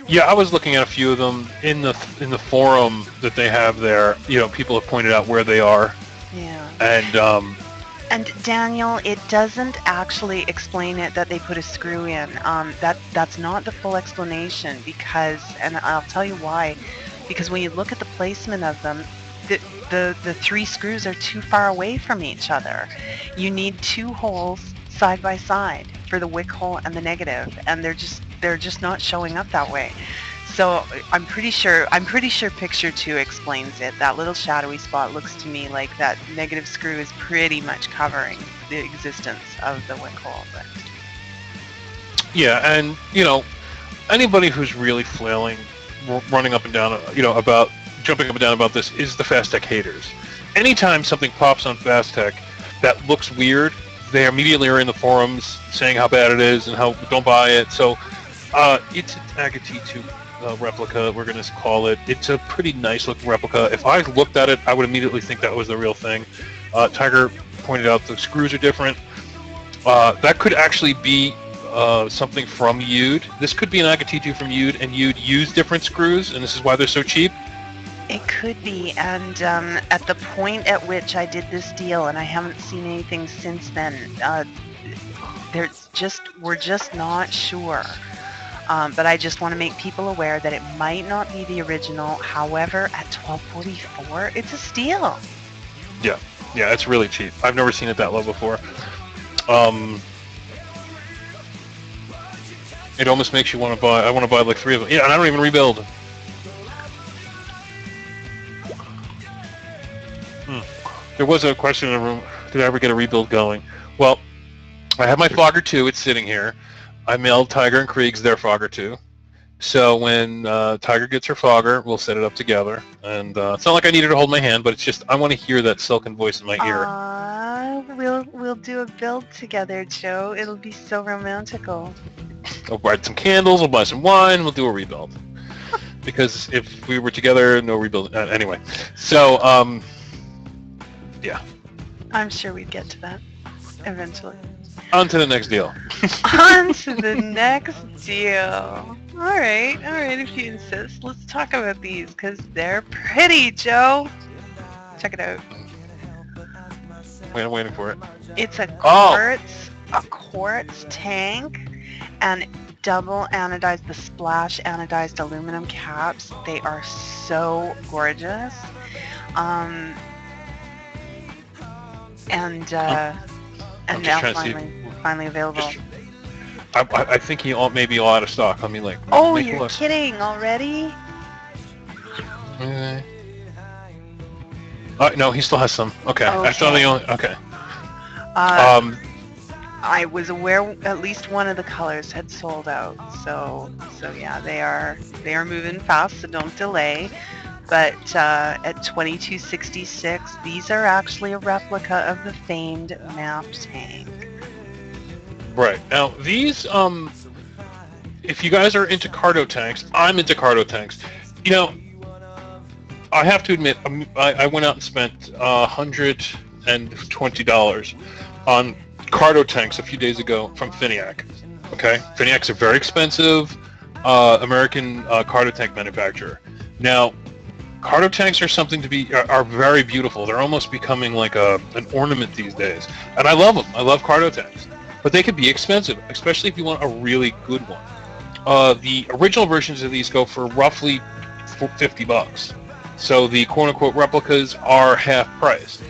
A: Yeah, I was looking at a few of them in the forum that they have there. You know, people have pointed out where they are.
B: Yeah.
A: And
B: Daniel, it doesn't actually explain it that they put a screw in. That's not the full explanation because, and I'll tell you why. Because when you look at the placement of them, the 3 screws are too far away from each other. You need 2 holes side by side for the wick hole and the negative, and they're just not showing up that way. So I'm pretty sure picture 2 explains it. That little shadowy spot looks to me like that negative screw is pretty much covering the existence of the wick hole. But
A: yeah, and you know, anybody who's really flailing, running up and down, you know, about jumping up and down about this is the Fastech haters. Anytime something pops on Fastech that looks weird, they immediately are in the forums saying how bad it is and how don't buy it. So it's an AGA T2 replica, we're going to call it. It's a pretty nice looking replica. If I looked at it, I would immediately think that was the real thing. Tiger pointed out the screws are different. That could actually be something from Yude. This could be an AGA T2 from Yude, and Yude used different screws, and this is why they're so cheap.
B: it could be, and at the point at which I did this deal, and I haven't seen anything since then, we're just not sure. But I just want to make people aware that it might not be the original. However, at $12.44, it's a steal.
A: Yeah, it's really cheap. I've never seen it that low before. It almost makes you want to buy. I want to buy like 3 of them. Yeah, and I don't even rebuild. There was a question in the room. Did I ever get a rebuild going? Well, I have my Fogger 2. It's sitting here. I mailed Tiger and Krieg's their Fogger 2. So when Tiger gets her Fogger, we'll set it up together. And it's not like I need her to hold my hand, but it's just I want to hear that silken voice in my ear.
B: We'll do a build together, Joe. It'll be so romantical.
A: I'll buy some candles, we'll buy some wine, we'll do a rebuild. Because if we were together, no rebuild. Anyway, so, yeah.
B: I'm sure we'd get to that eventually.
A: On to the next deal.
B: On to the next deal. All right, if you insist. Let's talk about these, because they're pretty, Joe. Check it out.
A: Wait, I'm waiting for it.
B: It's a quartz tank, and double anodized, the splash anodized aluminum caps. They are so gorgeous. And now finally available.
A: I think he may be all out of stock. I mean, like.
B: Oh, you're kidding already?
A: No, he still has some. Okay. I thought he only. Okay.
B: I was aware at least one of the colors had sold out. So yeah, they are moving fast. So don't delay. But at $22.66, these are actually a replica of the famed map tank.
A: Right. Now, these, if you guys are into cardo tanks, I'm into cardo tanks. You know, I have to admit, I went out and spent $120 on cardo tanks a few days ago from Finiac. Okay? Finiac's a very expensive American cardo tank manufacturer. Now, cardo tanks are something are very beautiful. They're almost becoming like an ornament these days. And I love them. I love cardo tanks. But they could be expensive, especially if you want a really good one. The original versions of these go for roughly $50. So the quote-unquote replicas are half price.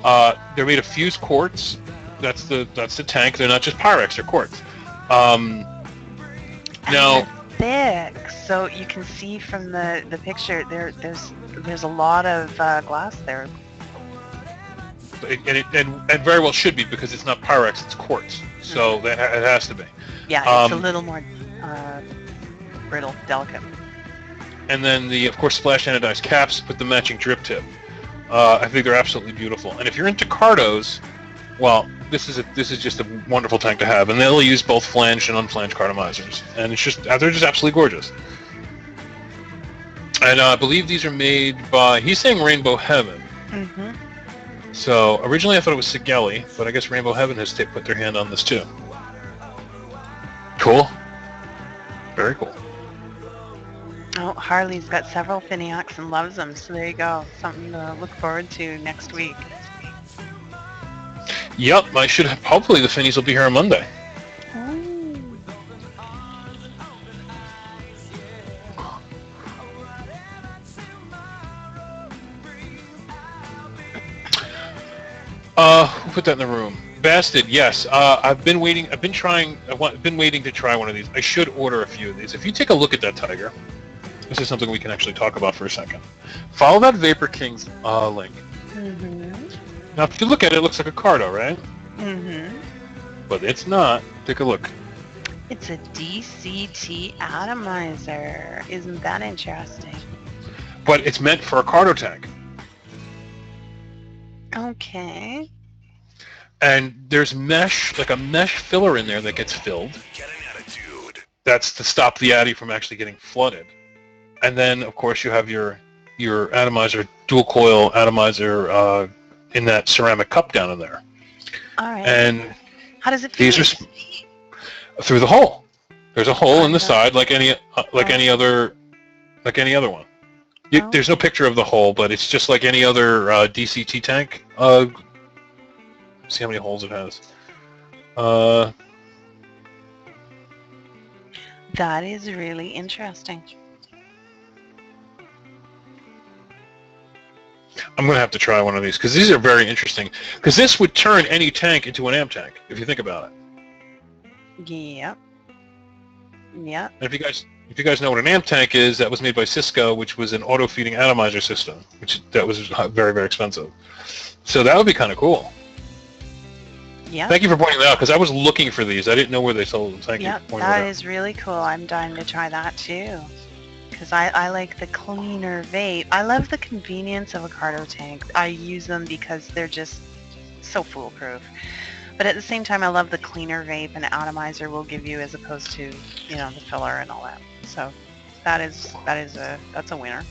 A: They're made of fused quartz. That's the tank. They're not just Pyrex, they're quartz.
B: And
A: Now,
B: they're thick, so you can see from the picture there's a lot of glass there.
A: and very well should be, because it's not Pyrex, it's quartz. So it has to be.
B: Yeah, it's a little more brittle, delicate.
A: And then of course, splash anodized caps with the matching drip tip. I think they're absolutely beautiful. And if you're into cardos, well, this is just a wonderful tank to have. And they'll use both flanged and unflanged cartomizers, and they're just absolutely gorgeous. And I believe these are made by, he's saying Rainbow Heaven.
B: Mm-hmm.
A: So originally I thought it was Sigelli, but I guess Rainbow Heaven has put their hand on this too. Cool. Very cool.
B: Oh, Harley's got several Finiacs and loves them, so there you go. Something to look forward to next week.
A: Yep, hopefully the Finnies will be here on Monday.
B: Ooh.
A: Who put that in the room? Bastard, yes. I've been waiting to try one of these. I should order a few of these. If you take a look at that Tiger, this is something we can actually talk about for a second. Follow that Vapor King's link.
B: Mm-hmm.
A: Now, if you look at it, it looks like a Cardo, right?
B: Mm-hmm.
A: But it's not. Take a look.
B: It's a DCT atomizer. Isn't that interesting?
A: But it's meant for a Cardo tank.
B: Okay.
A: And there's like a mesh filler in there that gets filled.
C: Get an attitude.
A: That's to stop the addy from actually getting flooded. And then, of course, you have your atomizer, dual coil atomizer in that ceramic cup down in there.
B: All right.
A: And
B: how does it feel?
A: these are through the hole. There's a hole in the side, like any other one. There's no picture of the hole, but it's just like any other DCT tank. See how many holes it has.
B: That is really interesting.
A: I'm going to have to try one of these, because these are very interesting. Because this would turn any tank into an amp tank, if you think about it.
B: Yep. Yep.
A: And if you guys know what an amp tank is, that was made by Cisco, which was an auto-feeding atomizer system, that was very, very expensive. So that would be kind of cool.
B: Yeah.
A: Thank you for pointing that out, because I was looking for these. I didn't know where they sold them. Thank you.
B: Yeah, that is really cool. I'm dying to try that too. Because I like the cleaner vape. I love the convenience of a Cardo tank. I use them because they're just so foolproof. But at the same time, I love the cleaner vape an atomizer will give you, as opposed to, the filler and all that. So that's a winner.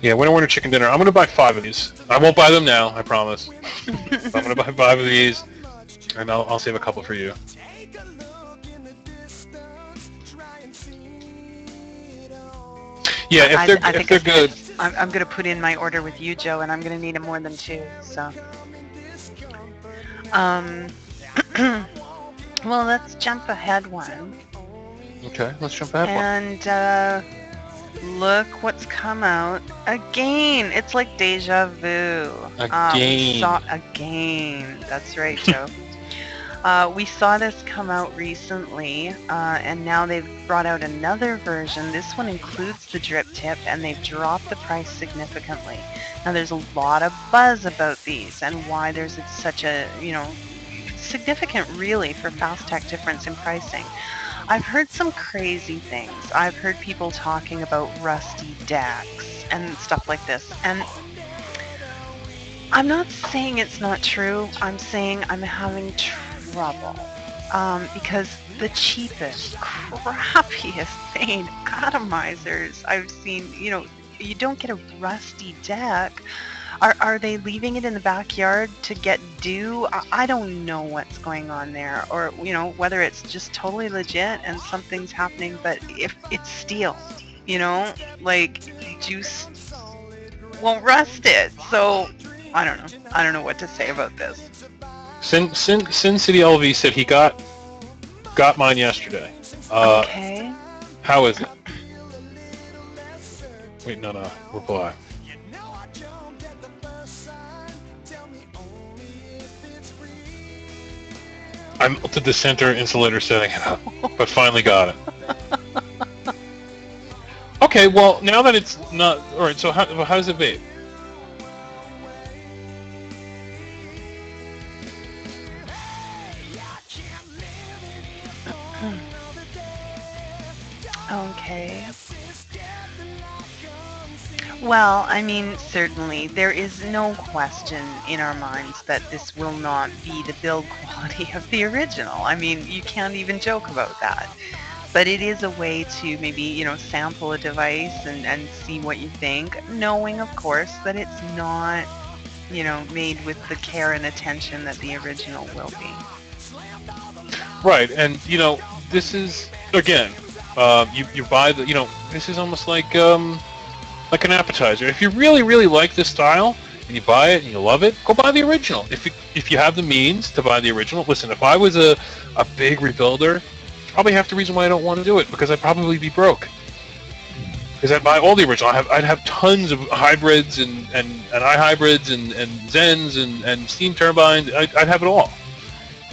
A: Yeah, when I order chicken dinner, I'm going to buy 5 of these. I won't buy them now, I promise. I'm going to buy 5 of these, and I'll save a couple for you. Yeah, if they're good.
B: I'm going to put in my order with you, Joe, and I'm going to need more than 2. So, well, let's jump ahead one.
A: Okay, let's jump ahead one.
B: And look what's come out again. It's like deja vu. Again. That's right, Joe. We saw this come out recently, and now they've brought out another version. This one includes the drip tip, and they've dropped the price significantly. Now, there's a lot of buzz about these, and why there's such a, significant, really, for Fast Tech difference in pricing. I've heard some crazy things. I've heard people talking about rusty decks and stuff like this, and I'm not saying it's not true. I'm saying I'm having trouble because the cheapest, crappiest made atomizers I've seen, you don't get a rusty deck. Are they leaving it in the backyard to get dew? I don't know what's going on there, or whether it's just totally legit and something's happening. But if it's steel, like juice won't rust it. So I don't know. I don't know what to say about this.
A: Sin City LV said he got mine yesterday.
B: Okay.
A: How is it? Wait, no, reply. I melted the center insulator setting it up, but finally got it. Okay, well, now that it's not... Alright, so how does it vape?
B: Okay. Well, I mean, certainly, there is no question in our minds that this will not be the build quality of the original. I mean, you can't even joke about that. But it is a way to maybe, you know, sample a device and see what you think, knowing, of course, that it's not, you know, made with the care and attention that the original will be.
A: Right, and, you know, this is, again, you buy the, you know, this is almost like an appetizer. If you really, really like this style, and you buy it and you love it, go buy the original. If you have the means to buy the original, listen, if I was a big rebuilder, probably half the reason why I don't want to do it, because I'd probably be broke. Because I'd buy all the original. I'd have tons of hybrids and iHybrids and Zens and steam turbines. I'd have it all.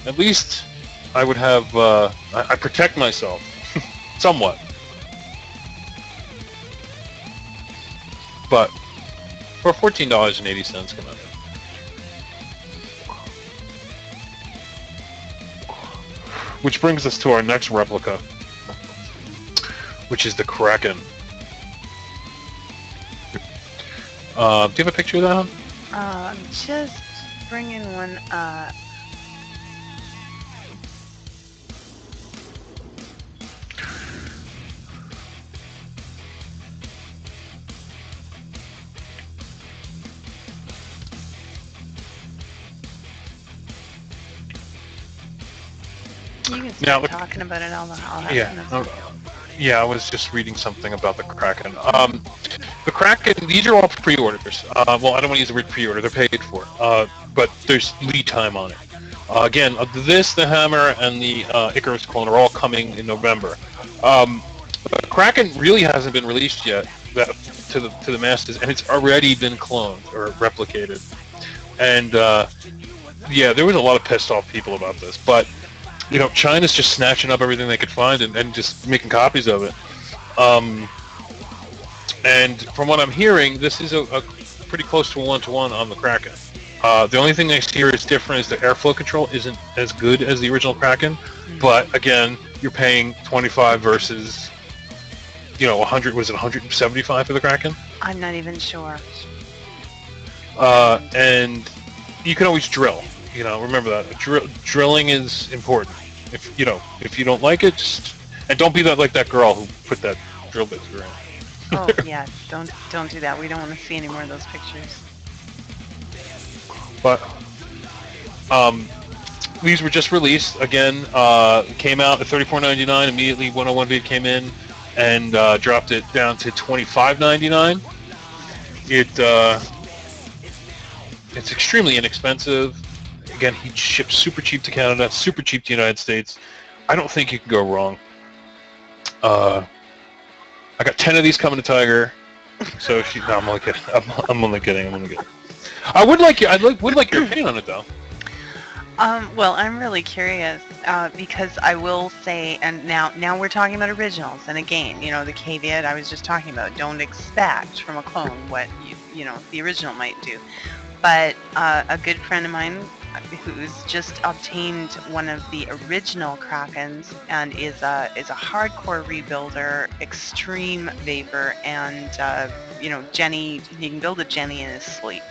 A: At least I would have, I protect myself somewhat. But for $14.80, come on. Which brings us to our next replica, which is the Kraken. Do you have a picture of that one?
B: I'm just bringing one up. You can start talking about it. I'll have
A: yeah, I was just reading something about the Kraken. The Kraken, these are all pre-orders. Well, I don't want to use the word pre-order, they're paid for. But there's lead time on it. Again, the Hammer, and the Icarus clone are all coming in November. The Kraken really hasn't been released yet to the masses, and it's already been cloned or replicated. And yeah, there was a lot of pissed off people about this, but you know, China's just snatching up everything they could find and just making copies of it. And from what I'm hearing, this is a pretty close to a one-to-one on the Kraken. The only thing I hear is different is the airflow control isn't as good as the original Kraken, but again, you're paying $25 versus, you know, 100. Was it 175 for the Kraken?
B: I'm not even sure.
A: And you can always drill. You know, remember that drilling is important. If you don't like it, and don't be like that girl who put that drill bit through.
B: Oh yeah, don't do that. We don't want to see any more of those pictures.
A: But these were just released again. Came out at $34.99. Immediately, 101 Vape came in and dropped it down to $25.99. It's extremely inexpensive. Again, he ships super cheap to Canada, super cheap to the United States. I don't think you can go wrong. I got 10 of these coming to Tiger. So no, I'm only kidding. I'm only kidding. I would like your opinion on it though.
B: Well, I'm really curious because I will say, and now we're talking about originals, and again, you know, the caveat I was just talking about: don't expect from a clone what you know the original might do. But a good friend of mine who's just obtained one of the original Krakens and is a hardcore rebuilder, extreme vapor, and you know, he can build a Jenny in his sleep,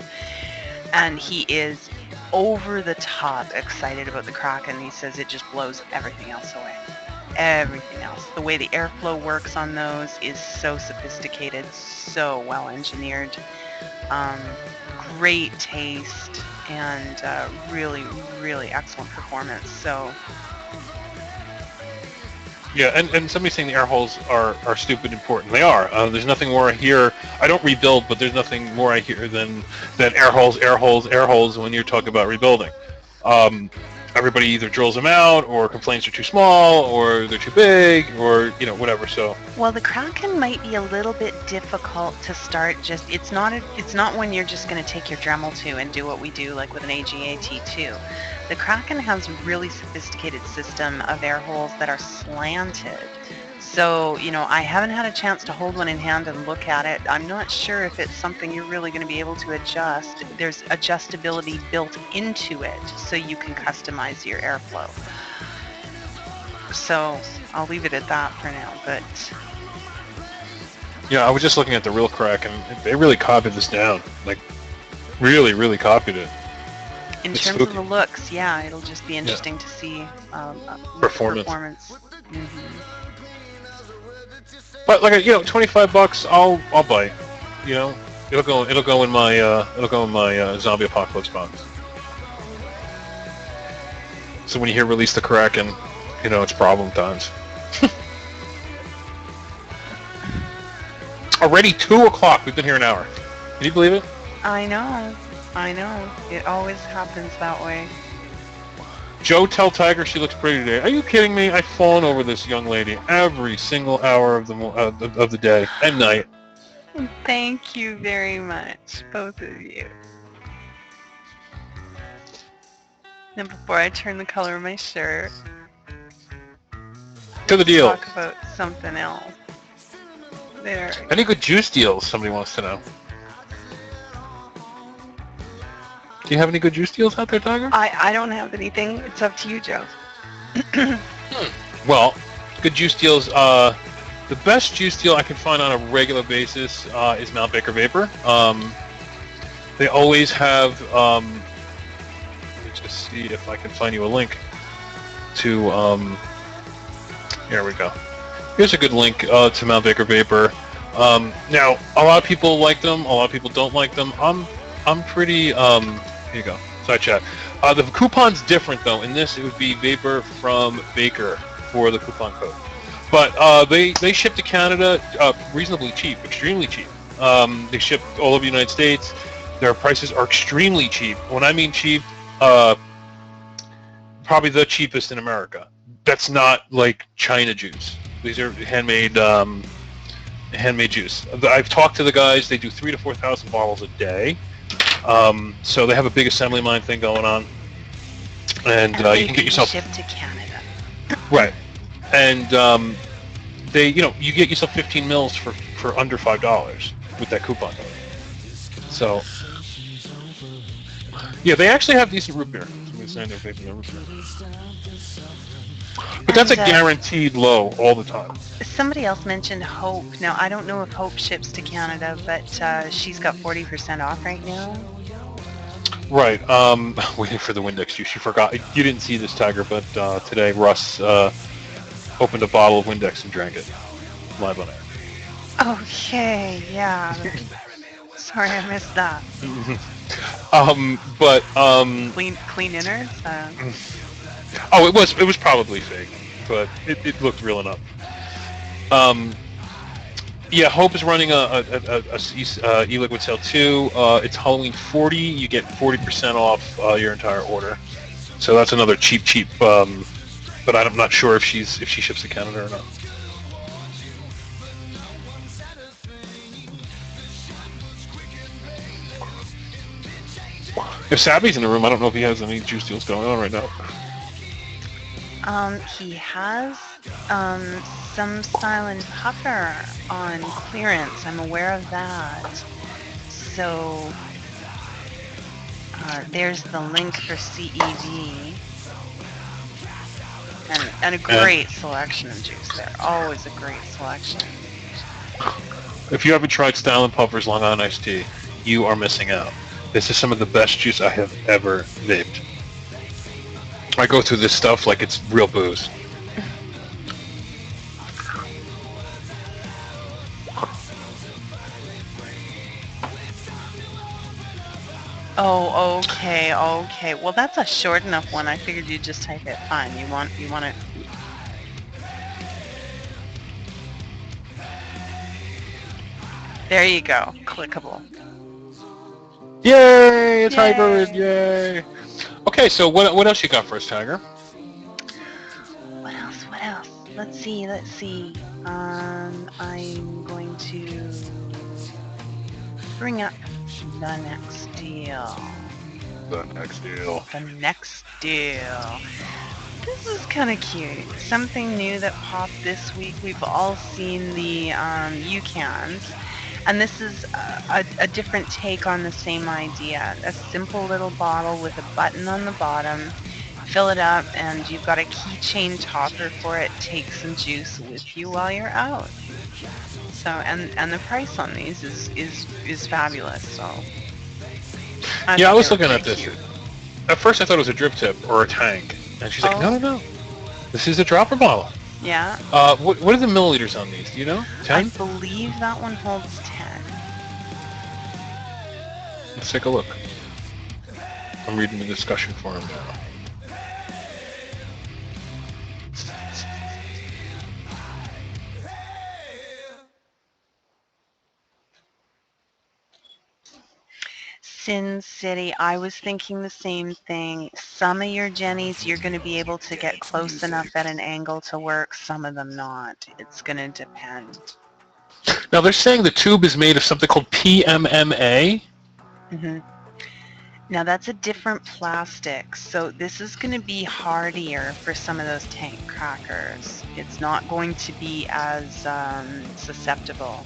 B: and he is over the top excited about the Kraken. He says it just blows everything else away. Everything else. The way the airflow works on those is so sophisticated, so well engineered. Great taste and really, really excellent performance. So
A: yeah, and somebody saying the air holes are stupid important. They are. There's nothing more I hear. I don't rebuild, but there's nothing more I hear than air holes when you're talking about rebuilding. everybody either drills them out or complains they're too small or they're too big or whatever. So
B: Well, the Kraken might be a little bit difficult to start. It's not when you're just going to take your Dremel 2 and do what we do like with an AGAT2. The Kraken has a really sophisticated system of air holes that are slanted. So, I haven't had a chance to hold one in hand and look at it. I'm not sure if it's something you're really going to be able to adjust. There's adjustability built into it, so you can customize your airflow. So, I'll leave it at that for now, but...
A: yeah, I was just looking at the real crack, and they really copied this down. Like, really, really copied it.
B: In
A: It's
B: terms
A: spooky.
B: of the looks, yeah, it'll just be interesting to see
A: Performance.
B: Mm-hmm.
A: But like $25, I'll buy. It'll go in my zombie apocalypse box. So when you hear release the Kraken, it's problem times. Already 2 o'clock. We've been here an hour. Can you believe it?
B: I know. It always happens that way.
A: Joe, tell Tiger she looks pretty today. Are you kidding me? I've fallen over this young lady every single hour of the day and night.
B: Thank you very much, both of you. Now, before I turn the color of my shirt,
A: To the deal.
B: talk about something else. There.
A: Any good juice deals? Somebody wants to know. Do you have any good juice deals out there, Tiger?
B: I don't have anything. It's up to you, Joe.
A: Well, good juice deals. The best juice deal I can find on a regular basis is Mount Baker Vapor. They always have. Let me just see if I can find you a link to. Here we go. Here's a good link to Mount Baker Vapor. Now, a lot of people like them. A lot of people don't like them. I'm pretty. Here you go. Sorry, chat. The coupon's different though. In this, it would be Vapor from Baker for the coupon code. But they ship to Canada reasonably cheap, extremely cheap. They ship all over the United States. Their prices are extremely cheap. When I mean cheap, probably the cheapest in America. That's not like China juice. These are handmade juice. I've talked to the guys. They do 3,000 to 4,000 bottles a day. So they have a big assembly line thing going on, and you can get yourself
B: shipped to Canada.
A: Right, and they you get yourself 15 mils for under $5 with that coupon. So yeah, they actually have decent root beer. Somebody's saying they're vaping their root beer. But that's a guaranteed low all the time.
B: Somebody else mentioned Hope. Now, I don't know if Hope ships to Canada, but she's got 40% off right now.
A: Right. Waiting for the Windex juice. You forgot. You didn't see this, Tiger, but today Russ opened a bottle of Windex and drank it live on air.
B: Okay, yeah. Sorry, I missed that. Clean innards?
A: Oh, it was probably fake, but it looked real enough. Yeah, Hope is running a e-liquid sale too. It's Halloween 40. You get 40% off your entire order. So that's another cheap. But I'm not sure if she ships to Canada or not. If Sabby's in the room, I don't know if he has any juice deals going on right now.
B: He has some Silent Puffer on clearance. I'm aware of that. So there's the link for CEV. And a great selection of juice there. Always a great selection.
A: If you haven't tried Silent Puffer's Long Island Iced Tea, you are missing out. This is some of the best juice I have ever vaped. I go through this stuff like it's real booze.
B: Oh, okay. Well, that's a short enough one. I figured you'd just type it. Fine. You want it. There you go. Clickable.
A: Yay! It's hybrid! Yay! Okay, so what else you got for us, Tiger?
B: What else? What else? Let's see. Let's see. I'm going to bring up the next deal.
A: The next deal.
B: The next deal. This is kind of cute. Something new that popped this week. We've all seen the UCANs, and this is a different take on the same idea. A simple little bottle with a button on the bottom. Fill it up, and you've got a keychain topper for it. Take some juice with you while you're out. So, and the price on these is fabulous. So,
A: Yeah, I was looking at this.
B: Cute.
A: At first, I thought it was a drip tip or a tank, and she's like,
B: Oh.
A: no, this is a dropper bottle.
B: Yeah.
A: What are the milliliters on these? Do you know? 10?
B: I believe that one holds 10.
A: Let's take a look. I'm reading the discussion forum now.
B: Sin City, I was thinking the same thing. Some of your Jennies, you're going to be able to get close enough at an angle to work. Some of them not. It's going to depend.
A: Now, they're saying the tube is made of something called PMMA.
B: Mm-hmm. Now, that's a different plastic. So this is going to be hardier for some of those tank crackers. It's not going to be as susceptible.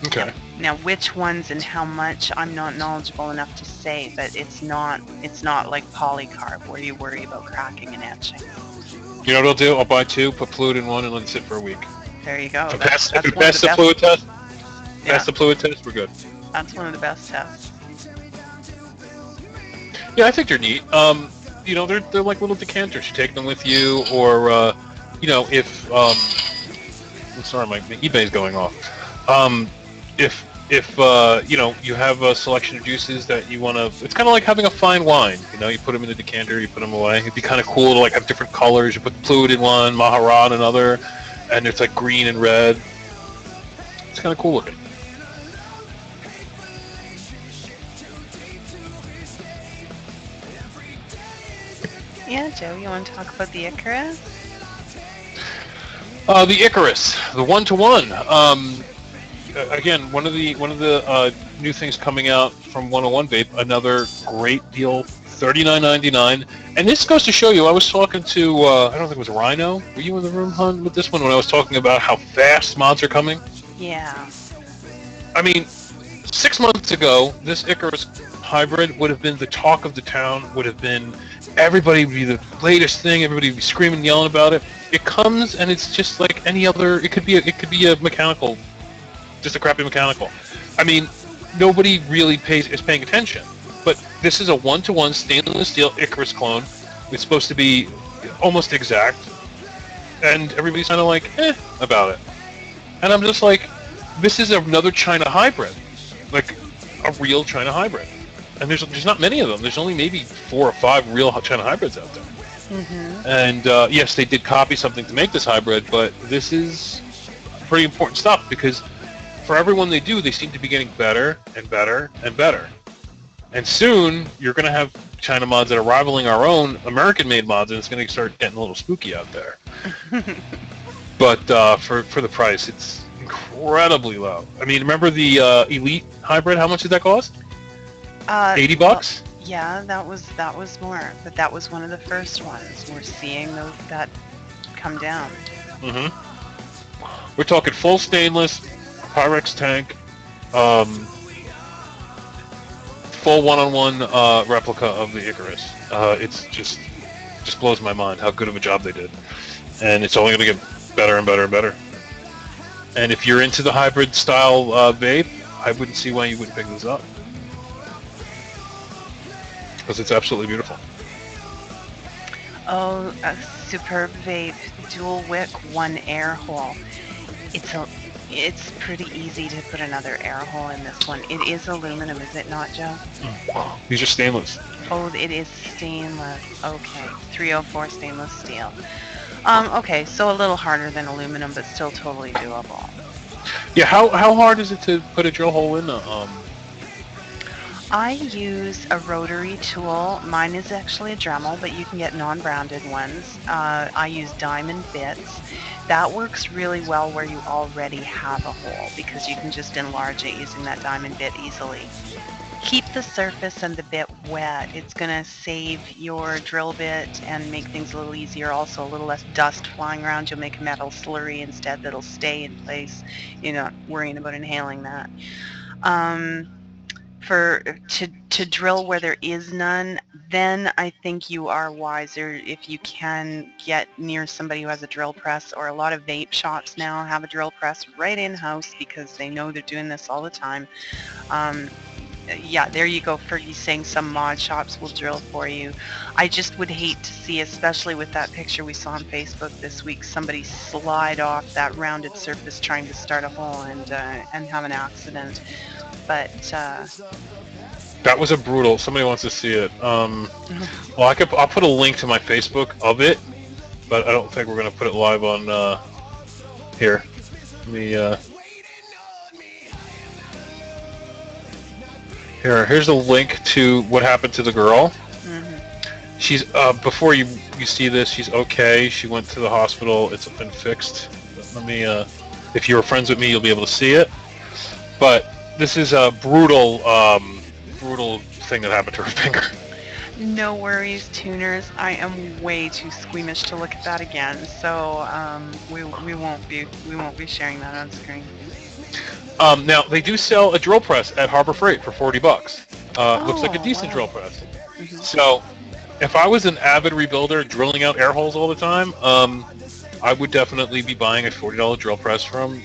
A: Okay.
B: Now, which ones and how much, I'm not knowledgeable enough to say, but it's not like polycarb where you worry about cracking and etching.
A: You know what I'll do? I'll buy 2, put fluid in 1, and let it sit for a week.
B: There you go.
A: If it passes the fluid test, pass the fluid test, we're good.
B: That's one of the best tests.
A: Yeah, I think they're neat. You know, they're like little decanters. You take them with you, or you know, if I'm sorry, my eBay's going off. If you know, you have a selection of juices that you want to, it's kind of like having a fine wine. You know, you put them in the decanter, you put them away. It'd be kind of cool to like have different colors. You put fluid in one, Maharat in another, and it's like green and red. It's kind of cool looking.
B: Yeah, Joe, you want to talk about the Icarus?
A: The Icarus, the 1-to-1. Again, one of the new things coming out from 101 Vape, another great deal, $39.99. And this goes to show you, I was talking to, I don't think it was Rhino. Were you in the room, Hun, with this one when I was talking about how fast mods are coming?
B: Yeah.
A: I mean, 6 months ago, this Icarus hybrid would have been the talk of the town, would have been, everybody would be the latest thing, everybody would be screaming and yelling about it. It comes and it's just like any other, it could be a mechanical, just a crappy mechanical. I mean, nobody really is paying attention. But this is a 1-to-1 stainless steel Icarus clone. It's supposed to be almost exact. And everybody's kind of like, about it. And I'm just like, this is another China hybrid. Like, a real China hybrid. And there's not many of them. There's only maybe 4 or 5 real China hybrids out there.
B: Mm-hmm.
A: And yes, they did copy something to make this hybrid, but this is pretty important stuff because for everyone they do, they seem to be getting better and better and better. And soon, you're going to have China mods that are rivaling our own American-made mods, and it's going to start getting a little spooky out there. But for the price, it's incredibly low. I mean, remember the Elite hybrid? How much did that cost? $80?
B: Well, yeah, that was more, but that was one of the first ones. We're seeing that come down.
A: Mm-hmm. We're talking full stainless, Pyrex tank, full one-on-one replica of the Icarus. It's just blows my mind how good of a job they did, and it's only going to get better and better and better. And if you're into the hybrid style vape, I wouldn't see why you wouldn't pick this up. Because it's absolutely beautiful.
B: Oh, a superb vape, dual wick, 1 air hole. It's pretty easy to put another air hole in this one. It is aluminum, is it not, Joe?
A: Wow. These are stainless.
B: Oh, it is stainless. Okay, 304 stainless steel. Okay, so a little harder than aluminum, but still totally doable.
A: Yeah, how hard is it to put a drill hole in?
B: I use a rotary tool. Mine is actually a Dremel, but you can get non-branded ones. I use diamond bits. That works really well where you already have a hole because you can just enlarge it using that diamond bit easily. Keep the surface and the bit wet. It's going to save your drill bit and make things a little easier. Also, a little less dust flying around. You'll make a metal slurry instead that'll stay in place. You're not worrying about inhaling that. To drill where there is none, then I think you are wiser if you can get near somebody who has a drill press, or a lot of vape shops now have a drill press right in-house because they know they're doing this all the time. Yeah, there you go, Fergie saying some mod shops will drill for you. I just would hate to see, especially with that picture we saw on Facebook this week, somebody slide off that rounded surface trying to start a hole and have an accident. But
A: that was a brutal. Somebody wants to see it. Well, I'll put a link to my Facebook of it, but I don't think we're gonna put it live on here. Let me. Here's a link to what happened to the girl. Mm-hmm. She's before you see this, she's okay. She went to the hospital. It's been fixed. Let me. If you were friends with me, you'll be able to see it. But this is a brutal thing that happened to her finger.
B: No worries, tuners. I am way too squeamish to look at that again, so we won't be sharing that on screen.
A: Now they do sell a drill press at Harbor Freight for $40. Looks like a decent drill press. Mm-hmm. So, if I was an avid rebuilder drilling out air holes all the time, I would definitely be buying a $40 drill press from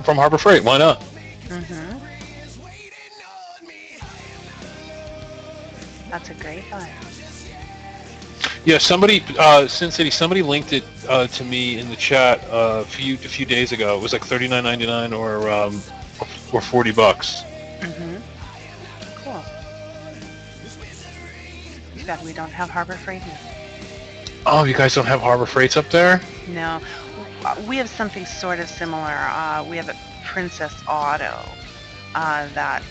A: Harbor Freight. Why not?
B: Mm-hmm. That's a great buy.
A: Yeah, somebody, Sin City, somebody linked it to me in the chat a few days ago. It was like $39.99 or $40.
B: Mm-hmm. Cool. Too bad we don't have Harbor Freight here.
A: Oh, you guys don't have Harbor Freights up there?
B: No, we have something sort of similar. We have a Princess Auto that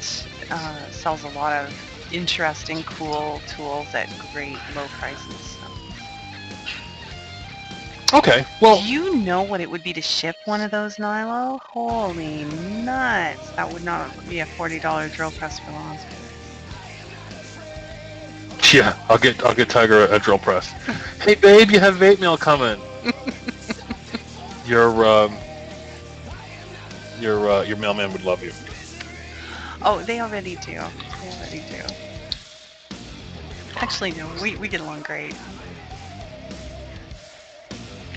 B: sells a lot of interesting, cool tools at great low prices.
A: Okay, well...
B: Do you know what it would be to ship one of those, Nilo? Holy nuts! That would not be a $40 drill press for long.
A: Yeah, I'll get Tiger a drill press. Hey babe, you have vape mail coming. Your mailman would love you.
B: Oh, they already do. Actually, no, we get along great.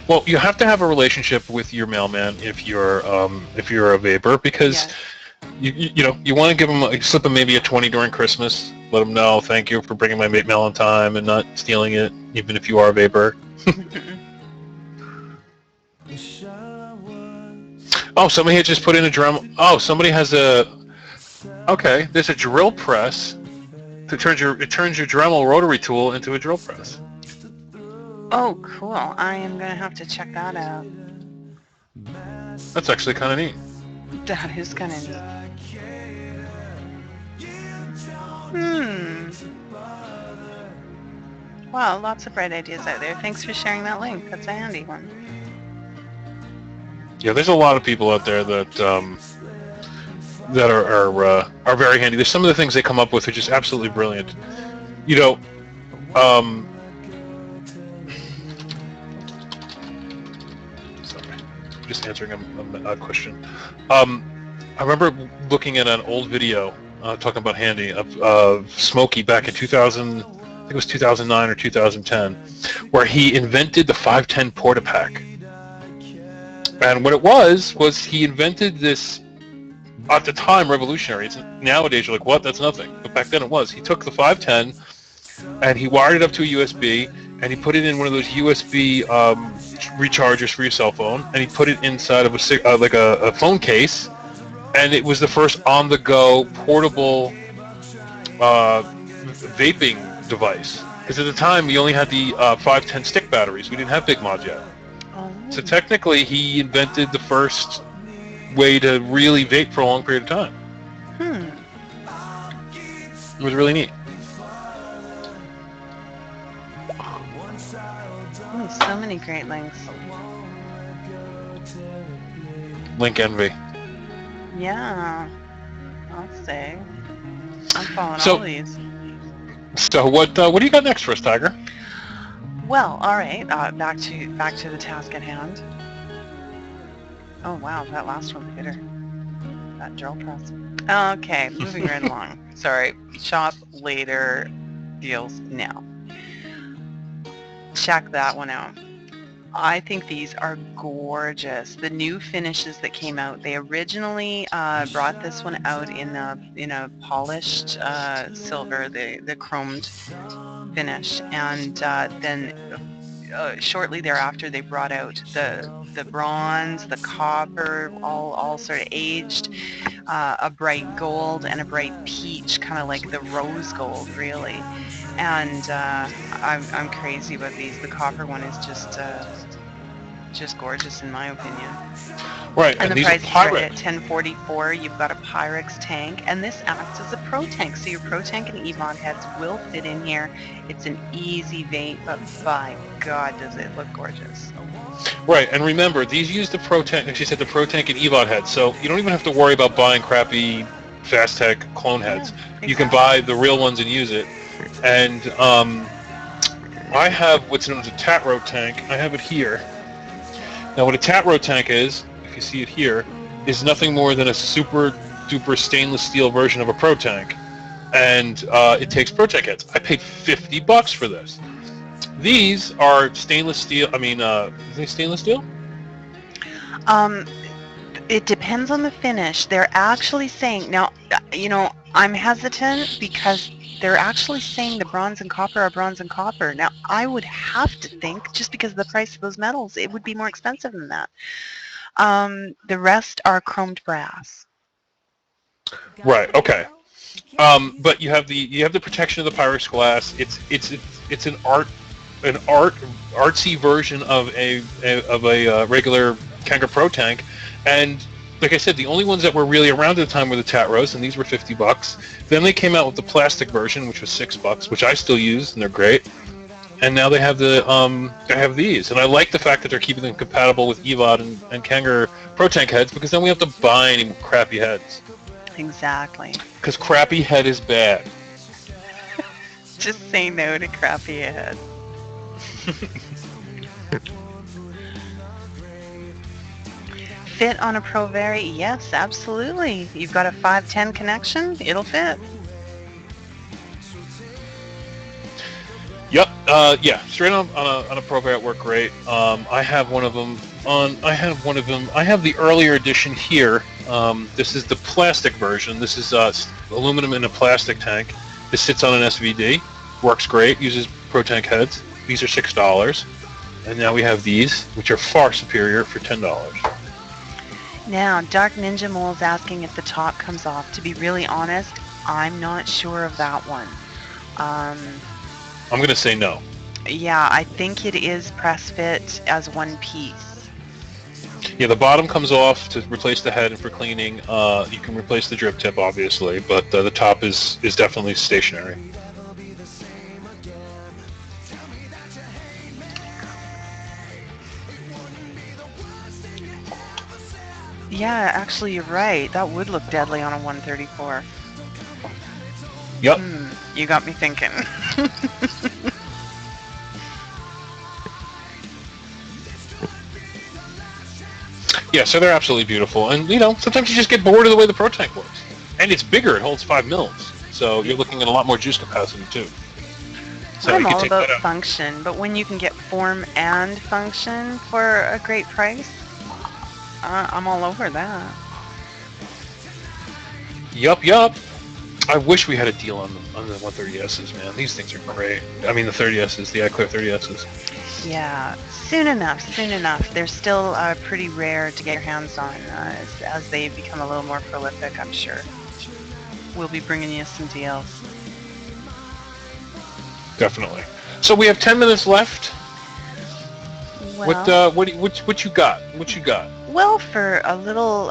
A: Well, you have to have a relationship with your mailman if you're a vapor, because you want to give them slip them maybe a 20 during Christmas. Let them know thank you for bringing my vape mail on time and not stealing it, even if you are a vapor. Oh, somebody had just put in a drum. Oh, somebody has a. Okay, there's a drill press. It turns your Dremel rotary tool into a drill press.
B: Oh, cool. I am going to have to check that out.
A: That's actually kind of neat.
B: That is kind of neat. Wow, lots of bright ideas out there. Thanks for sharing that link. That's a handy one.
A: Yeah, there's a lot of people out there that are very handy. There's some of the things they come up with are just absolutely brilliant. You know, sorry, just answering a question. I remember looking at an old video talking about handy of Smokey back in 2000. I think it was 2009 or 2010, where he invented the 510 Portapack. And what it was he invented this, at the time, revolutionary. Nowadays you're like, what? That's nothing. But back then it was. He took the 510 and he wired it up to a USB, and he put it in one of those USB rechargers for your cell phone, and he put it inside of a phone case, and it was the first on-the-go portable vaping device. Because at the time we only had the 510 stick batteries. We didn't have big mods yet. So technically he invented the first way to really vape for a long period of time. It was really neat.
B: Ooh, so many great links.
A: Link envy.
B: Yeah, I'll say. I'm following
A: So-
B: all of these.
A: So what do you got next for us, Tiger?
B: Well, all right. Back to the task at hand. Oh wow, that last one hit her. That drill press. Okay, moving right along. Sorry. Shop later, deals now. Check that one out. I think these are gorgeous. The new finishes that came out. They originally brought this one out in a polished silver, the chromed finish, and then shortly thereafter they brought out the bronze, the copper, all sort of aged, a bright gold and a bright peach, kind of like the rose gold, really. And I'm crazy about these. The copper one is just gorgeous in my opinion.
A: Right,
B: And the
A: these
B: price
A: are
B: is right
A: Pyrex.
B: at $10.44. You've got a Pyrex tank, and this acts as a Pro tank. So your Pro tank and EVOD heads will fit in here. It's an easy vape, but by God, does it look gorgeous.
A: Right, and remember, these use the Pro Tank, she said the Pro Tank and EVOD heads, so you don't even have to worry about buying crappy Fast Tech clone heads.
B: Yeah,
A: You can
B: exactly.
A: buy the real ones and use it. And I have what's known as a Tatro tank. I have it here. Now, what a Tatro tank is, if you see it here, is nothing more than a super duper stainless steel version of a Pro Tank. And it takes Pro Tank heads. I paid $50 for this. These are stainless steel. I mean, is they stainless steel?
B: It depends on the finish. They're actually saying, now, I'm hesitant because they're actually saying the bronze and copper are bronze and copper. Now, I would have to think, just because of the price of those metals, it would be more expensive than that. The rest are chromed brass.
A: Right. Okay. But you have the protection of the Pyrex glass. It's an artsy version of a regular Kangaroo Pro tank, and like I said, the only ones that were really around at the time were the Tatros, and these were $50. Then they came out with the plastic version, which was $6, which I still use, and they're great. And now they have these, and I like the fact that they're keeping them compatible with EVOD and Kangaroo Pro Tank heads, because then we have to buy any crappy heads.
B: Exactly.
A: Because crappy head is bad.
B: Just say no to crappy head. Fit on a Pro Vari? Yes, absolutely. You've got a 510 connection, it'll fit.
A: Yep. Yeah. Straight on a Pro Vari work great. I have one of them I have the earlier edition here. This is the plastic version. This is aluminum in a plastic tank. This sits on an SVD. Works great. Uses Pro Tank heads. These are $6. And now we have these, which are far superior, for $10.
B: Now, Dark Ninja Mole's asking if the top comes off. To be really honest, I'm not sure of that one.
A: I'm going to say no.
B: Yeah, I think it is press fit as one piece.
A: Yeah, the bottom comes off to replace the head, and for cleaning, you can replace the drip tip, obviously, but the top is definitely stationary.
B: Yeah, actually, you're right. That would look deadly on a 134.
A: Yep.
B: You got me thinking.
A: Yeah, so they're absolutely beautiful, and sometimes you just get bored of the way the Pro Tank works, and it's bigger. It holds 5 mils, so you're looking at a lot more juice capacity too. So
B: I'm all about function, but when you can get form and function for a great price, I'm all over that.
A: Yup. I wish we had a deal on the 130Ss, man. These things are great. I mean, the 30Ss, the iClear 30Ss.
B: Yeah, soon enough. They're still pretty rare to get your hands on. As they become a little more prolific, I'm sure we'll be bringing you some deals.
A: Definitely. So we have 10 minutes left.
B: Well,
A: What you got? What you got?
B: Well, for a little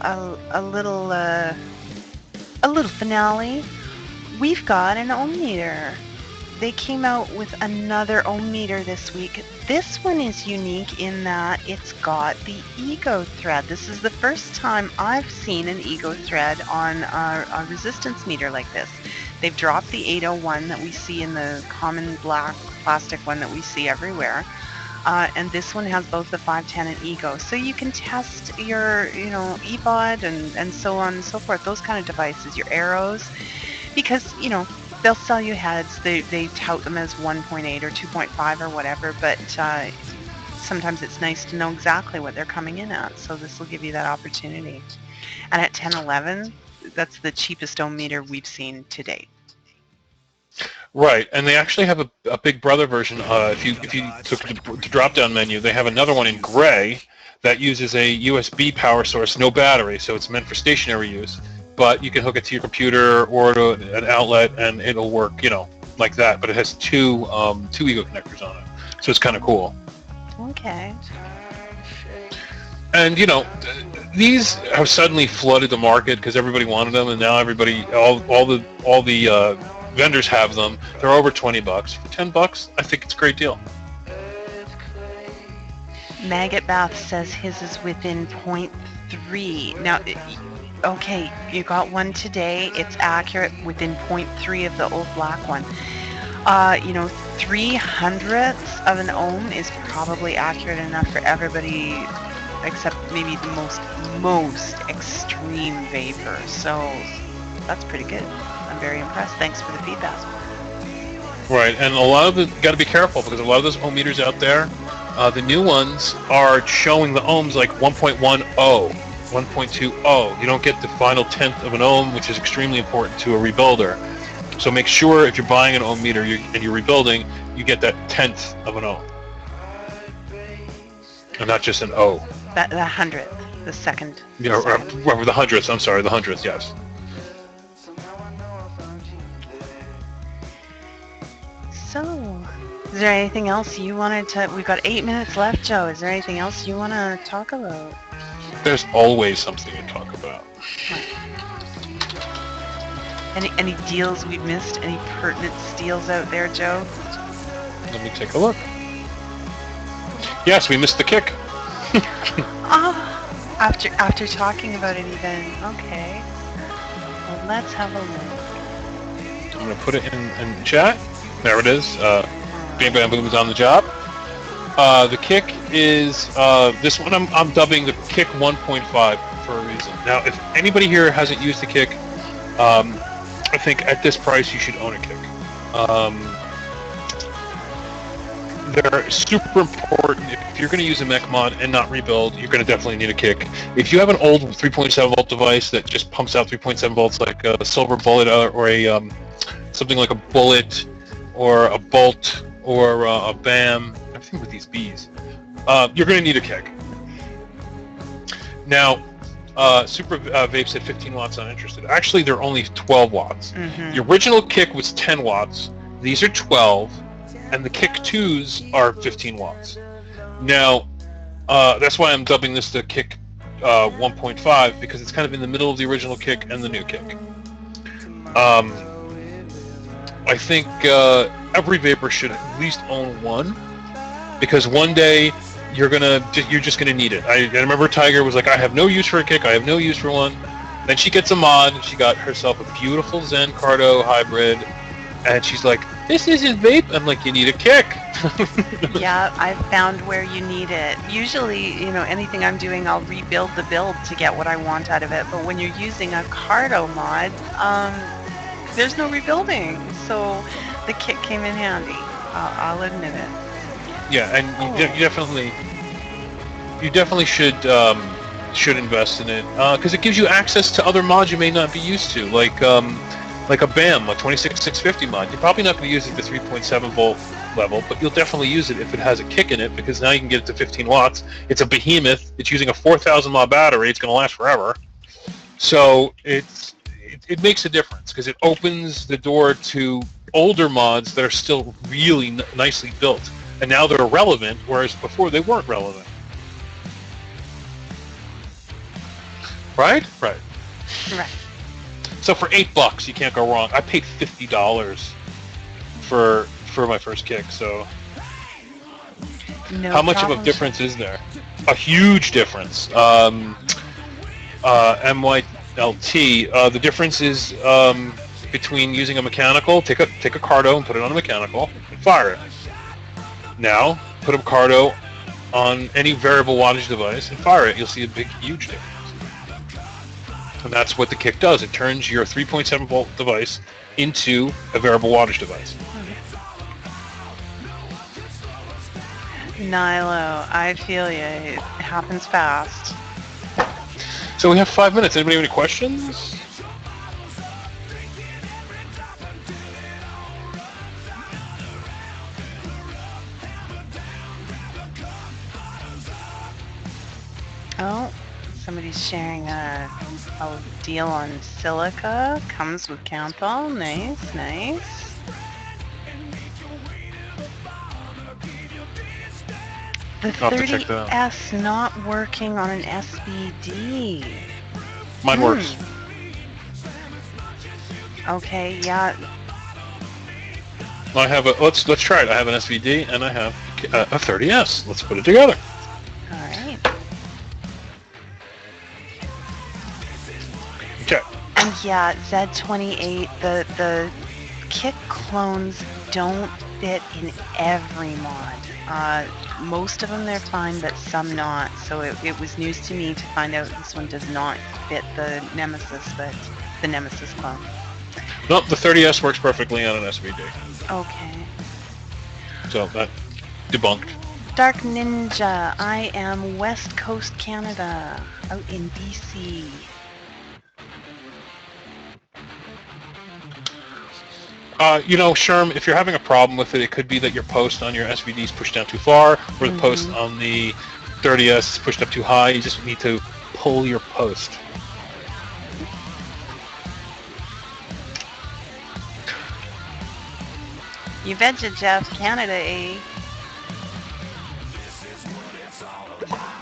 B: finale, We've got an ohm meter. They came out with another ohm meter this week. This one is unique in that it's got the ego thread. This is the first time I've seen an ego thread on a resistance meter like this. They've dropped the 801 that we see in the common black plastic one that we see everywhere. And this one has both the 510 and ego. So you can test your, eBud and so on and so forth, those kind of devices, your arrows, because, they'll sell you heads. They tout them as 1.8 or 2.5 or whatever, but sometimes it's nice to know exactly what they're coming in at. So this will give you that opportunity. And at 1011, that's the cheapest ohm meter we've seen to date.
A: Right, and they actually have a Big Brother version. If you took the drop-down menu, they have another one in gray that uses a USB power source, no battery, so it's meant for stationary use. But you can hook it to your computer or to an outlet, and it'll work, like that. But it has two ego connectors on it, so it's kind of cool.
B: Okay.
A: And these have suddenly flooded the market because everybody wanted them, and now all the vendors have them. They're over $20. For $10, I think it's a great deal.
B: Maggot Bath says his is within 0.3. Now, okay, you got one today. It's accurate within 0.3 of the old black one. 3/100ths of an ohm is probably accurate enough for everybody except maybe the most extreme vapor. So that's pretty good. I'm very impressed. Thanks for the feedback.
A: Right, and a lot of got to be careful because a lot of those ohm meters out there, the new ones are showing the ohms like 1.10, 1.20. You don't get the final tenth of an ohm, which is extremely important to a rebuilder. So make sure if you're buying an ohm meter and you're rebuilding, you get that tenth of an ohm, and not just an O.
B: The hundredth, the second.
A: Yeah, or the hundredths. I'm sorry, the hundredths. Yes.
B: So, is there anything else you wanted to... We've got 8 minutes left, Joe. Is there anything else you want to talk about?
A: There's always something to talk about.
B: Any deals we've missed? Any pertinent steals out there, Joe?
A: Let me take a look. Yes, we missed the kick.
B: After talking about it even. Okay. Well, let's have a look.
A: I'm going to put it in chat. There it is. Bam Bam Boom is on the job. The kick is this one. I'm dubbing the kick 1.5 for a reason. Now, if anybody here hasn't used the kick, I think at this price you should own a kick. They're super important. If you're going to use a mech mod and not rebuild, you're going to definitely need a kick. If you have an old 3.7 volt device that just pumps out 3.7 volts, like a Silver Bullet or a something like a Bullet or a Bolt or a BAM, everything with these B's, you're going to need a kick. Now, Super Vapes at 15 watts uninterested. Actually, they're only 12 watts.
B: Mm-hmm.
A: The original kick was 10 watts. These are 12, and the kick 2s are 15 watts. Now, that's why I'm dubbing this the kick 1.5, because it's kind of in the middle of the original kick and the new kick. I think every vapor should at least own one, because one day you're just gonna need it. I remember Tiger was like, I have no use for a kick, I have no use for one. Then she gets a mod, she got herself a beautiful Zen Cardo hybrid, and she's like, this isn't vape. I'm like, you need a kick.
B: Yeah, I've found where you need it. Usually, anything I'm doing, I'll rebuild the build to get what I want out of it. But when you're using a Cardo mod, there's no rebuilding. So the kit came in handy. I'll admit it.
A: Yeah, and you definitely should invest in it because it gives you access to other mods you may not be used to, like a BAM, a 26650 mod. You're probably not going to use it at the 3.7 volt level, but you'll definitely use it if it has a kick in it, because now you can get it to 15 watts. It's a behemoth. It's using a 4,000 mAh battery. It's going to last forever. So it makes a difference because it opens the door to older mods that are still really nicely built, and now they're relevant, whereas before they weren't relevant. Right? Right. So for $8, you can't go wrong. I paid $50 for my first kick. So
B: No
A: how much of a
B: problem,
A: difference is there? A huge difference. MYLT. The difference is between using a mechanical. Take a cardo and put it on a mechanical and fire it. Now put a cardo on any variable wattage device and fire it. You'll see a big, huge difference. And that's what the kick does. It turns your 3.7 volt device into a variable wattage device.
B: Nilo, I feel you. It happens fast.
A: So we have 5 minutes. Anybody have any questions?
B: Oh, somebody's sharing a deal on silica. Comes with Canthal. Nice, nice. The
A: I'll have to check that out.
B: 30S not working on an SBD.
A: Mine works.
B: Okay, yeah.
A: I have a let's try it. I have an SVD and I have a 30S. Let's put it together.
B: All right.
A: Okay.
B: And yeah, Z28. The kick clones don't fit in every mod. Most of them they're fine, but some not. So it was news to me to find out this one does not fit the Nemesis, but the Nemesis clone.
A: Nope, the 30S works perfectly on an SVD.
B: Okay.
A: So that debunked.
B: Dark Ninja, I am West Coast Canada, out in BC.
A: Sherm, if you're having a problem with it, it could be that your post on your SVD is pushed down too far, or the post on the 30S is pushed up too high. You just need to pull your post.
B: You betcha, Jeff. Canada, eh?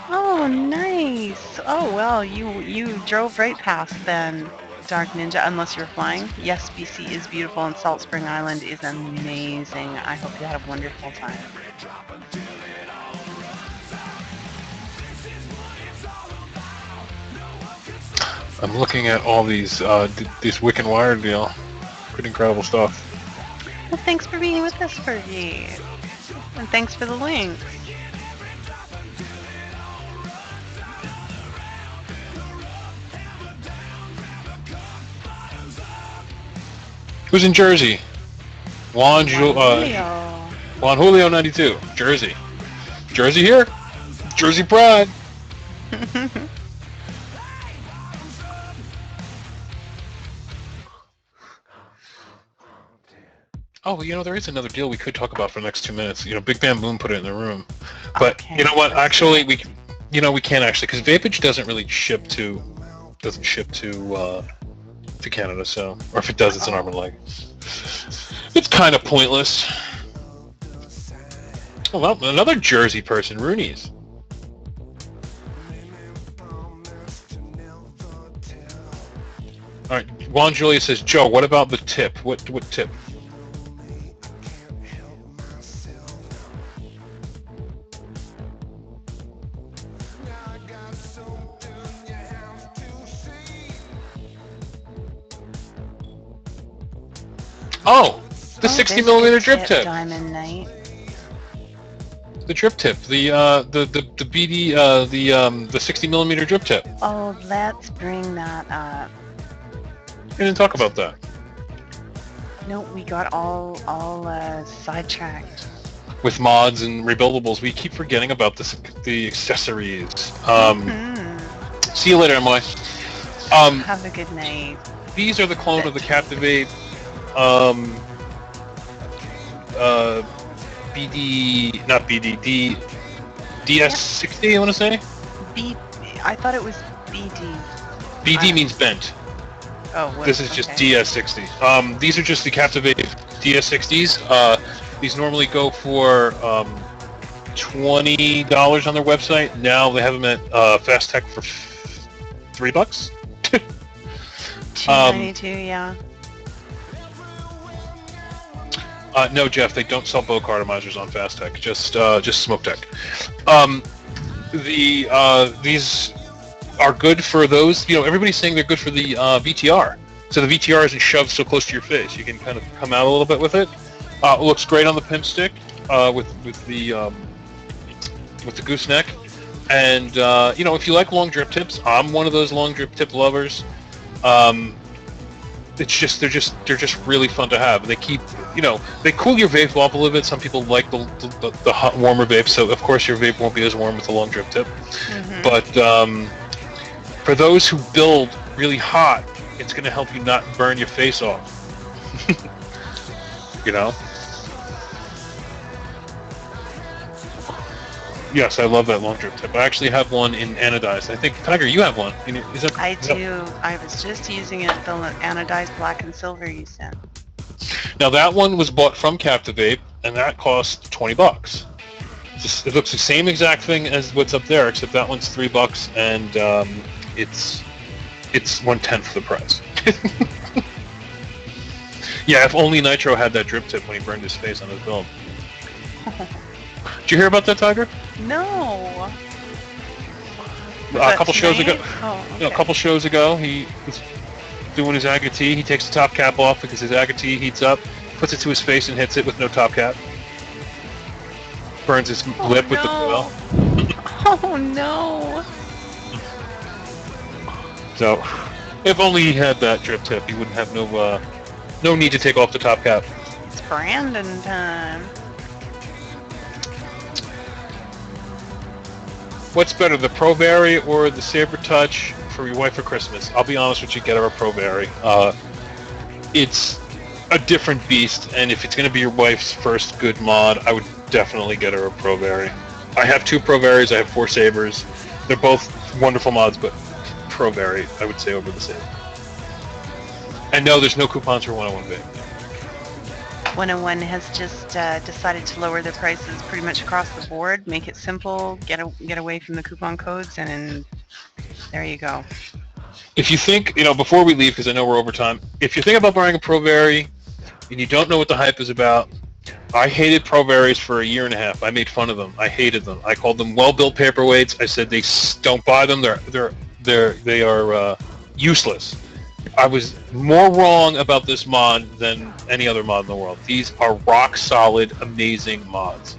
B: Oh, nice. Oh, well, you drove right past then, Dark Ninja, unless you're flying. Yes, BC is beautiful and Salt Spring Island is amazing. I hope you had a wonderful time.
A: I'm looking at all these Wick and Wire deal. Pretty incredible stuff.
B: Well, thanks for being with us, Fergie. And thanks for the link.
A: Who's in Jersey? Juan Julio 92. Jersey. Jersey here. Jersey pride. Oh, there is another deal we could talk about for the next 2 minutes. Big Bam Boom put it in the room. But
B: okay.
A: You know what? Actually, we can't actually, because Vapage doesn't really ship to Canada. So, or if it does, it's an arm and leg. It's kind of pointless. Oh well, another Jersey person, Rooney's. All right, Juan Julia says, Joe, what about the tip? What tip? Oh, the 60 millimeter drip tip.
B: Diamond Knight.
A: The drip tip, the BD, the 60 millimeter drip tip.
B: Oh, let's bring that up.
A: We didn't talk about that.
B: No, we got all sidetracked.
A: With mods and rebuildables, we keep forgetting about the accessories. See you later, Emily.
B: Have a good night.
A: These are the clone of the Captivate DS60, I want to say?
B: I thought it was BD.
A: BD means bent.
B: Oh,
A: this is just DS60. These are just the Captivate DS60s. These normally go for $20 on their website. Now they have them at Fast Tech for $3.
B: $2.92, yeah.
A: No, Jeff, they don't sell bow cartomizers on Fast Tech. Just Smoke Tech. These are good for those. Everybody's saying they're good for the VTR. So the VTR isn't shoved so close to your face. You can kind of come out a little bit with it. It looks great on the pimp stick with the gooseneck. And if you like long drip tips, I'm one of those long drip tip lovers. They're just really fun to have. They keep, they cool your vape off a little bit. Some people like the hot, warmer vape, so of course your vape won't be as warm with a long drip tip.
B: Mm-hmm.
A: But for those who build really hot, it's going to help you not burn your face off. Yes, I love that long drip tip. I actually have one in anodized. I think, Tiger, you have one.
B: I do. I was just using it, the anodized black and silver you sent.
A: Now that one was bought from Captivate, and that cost $20. It looks the same exact thing as what's up there, except that one's $3, and it's 1/10 the price. Yeah, if only Nitro had that drip tip when he burned his face on his build. Did you hear about that, Tiger?
B: No.
A: A couple shows ago.
B: Oh, okay.
A: A couple shows ago, he was doing his Agate. He takes the top cap off because his Agate heats up, puts it to his face, and hits it with no top cap. Burns his lip with the foil.
B: Oh no!
A: So, if only he had that drip tip, he wouldn't have no need to take off the top cap.
B: It's Brandon time.
A: What's better, the Pro Vari or the Saber Touch for your wife for Christmas? I'll be honest with you, get her a Pro Vari. It's a different beast, and if it's going to be your wife's first good mod, I would definitely get her a Pro Vari. I have 2 Pro Varis, I have 4 Sabers. They're both wonderful mods, but Pro Vari, I would say, over the Saber. And no, there's no coupons for 101 Vape.
B: 101 has just decided to lower their prices pretty much across the board, make it simple, get away from the coupon codes, and there you go.
A: If you think, before we leave, because I know we're over time, if you think about buying a Pro Vari and you don't know what the hype is about, I hated Pro Varis for a year and a half. I made fun of them. I hated them. I called them well-built paperweights. I said don't buy them. They are useless. I was more wrong about this mod than any other mod in the world. These are rock-solid, amazing mods.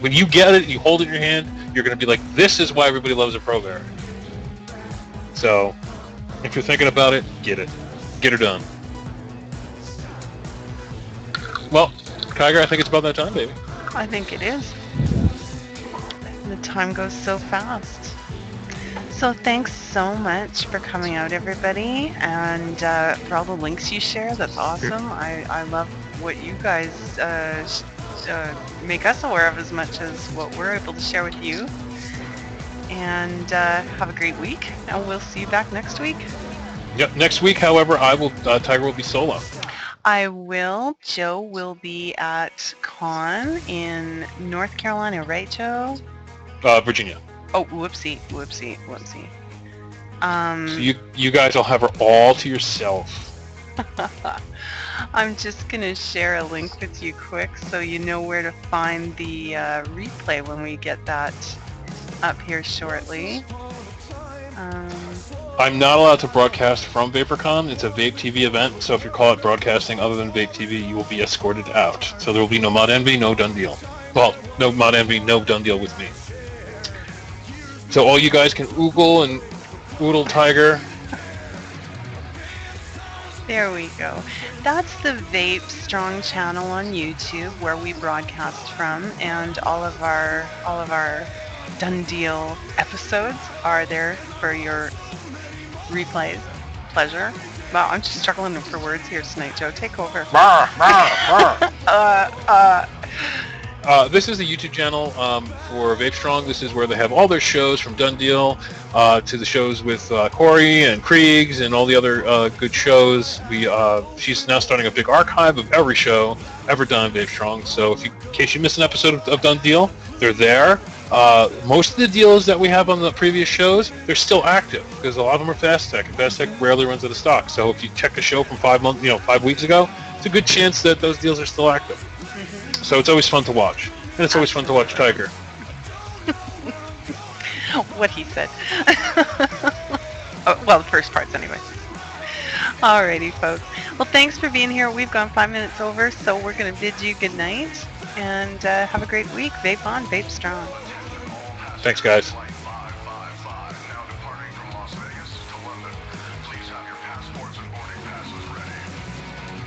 A: When you get it and you hold it in your hand, you're going to be like, this is why everybody loves a Pro Vari. So, if you're thinking about it, get it. Get her done. Well, Tiger, I think it's about that time, baby.
B: I think it is. The time goes so fast. So thanks so much for coming out, everybody, and for all the links you share. That's awesome. I love what you guys make us aware of as much as what we're able to share with you. And have a great week, and we'll see you back next week.
A: Yep. Next week, however, Tiger will be solo.
B: I will. Joe will be at Con in North Carolina, right, Joe?
A: Virginia.
B: Oh, whoopsie.
A: So you guys will have her all to yourself.
B: I'm just going to share a link with you quick so you know where to find the replay when we get that up here shortly.
A: I'm not allowed to broadcast from VaporCon. It's a Vape TV event, so if you're caught broadcasting other than Vape TV, you will be escorted out. So there will be no Mod Envy, no done deal. Well, no Mod Envy, no done deal with me. So all you guys can oogle and oodle Tiger.
B: There we go. That's the VapeStrong channel on YouTube where we broadcast from, and all of our done deal episodes are there for your replays. Pleasure. Wow, I'm just struggling for words here tonight, Joe. Take over.
A: This is the YouTube channel for VapeStrong. This is where they have all their shows, from Done Deal to the shows with Corey and Kriegs and all the other good shows. She's now starting a big archive of every show ever done on VapeStrong. So in case you missed an episode of Done Deal, they're there. Most of the deals that we have on the previous shows, they're still active because a lot of them are Fast Tech, and Fast Tech rarely runs out of stock. So if you check a show from 5 weeks ago, it's a good chance that those deals are still active.
B: Mm-hmm.
A: So it's always fun to watch, and it's always fun to watch Tiger.
B: What he said. Oh, well, the first parts anyway. Alrighty, folks. Well, thanks for being here. We've gone 5 minutes over, so we're going to bid you good night. And have a great week. Vape on, vape strong.
A: Thanks, guys.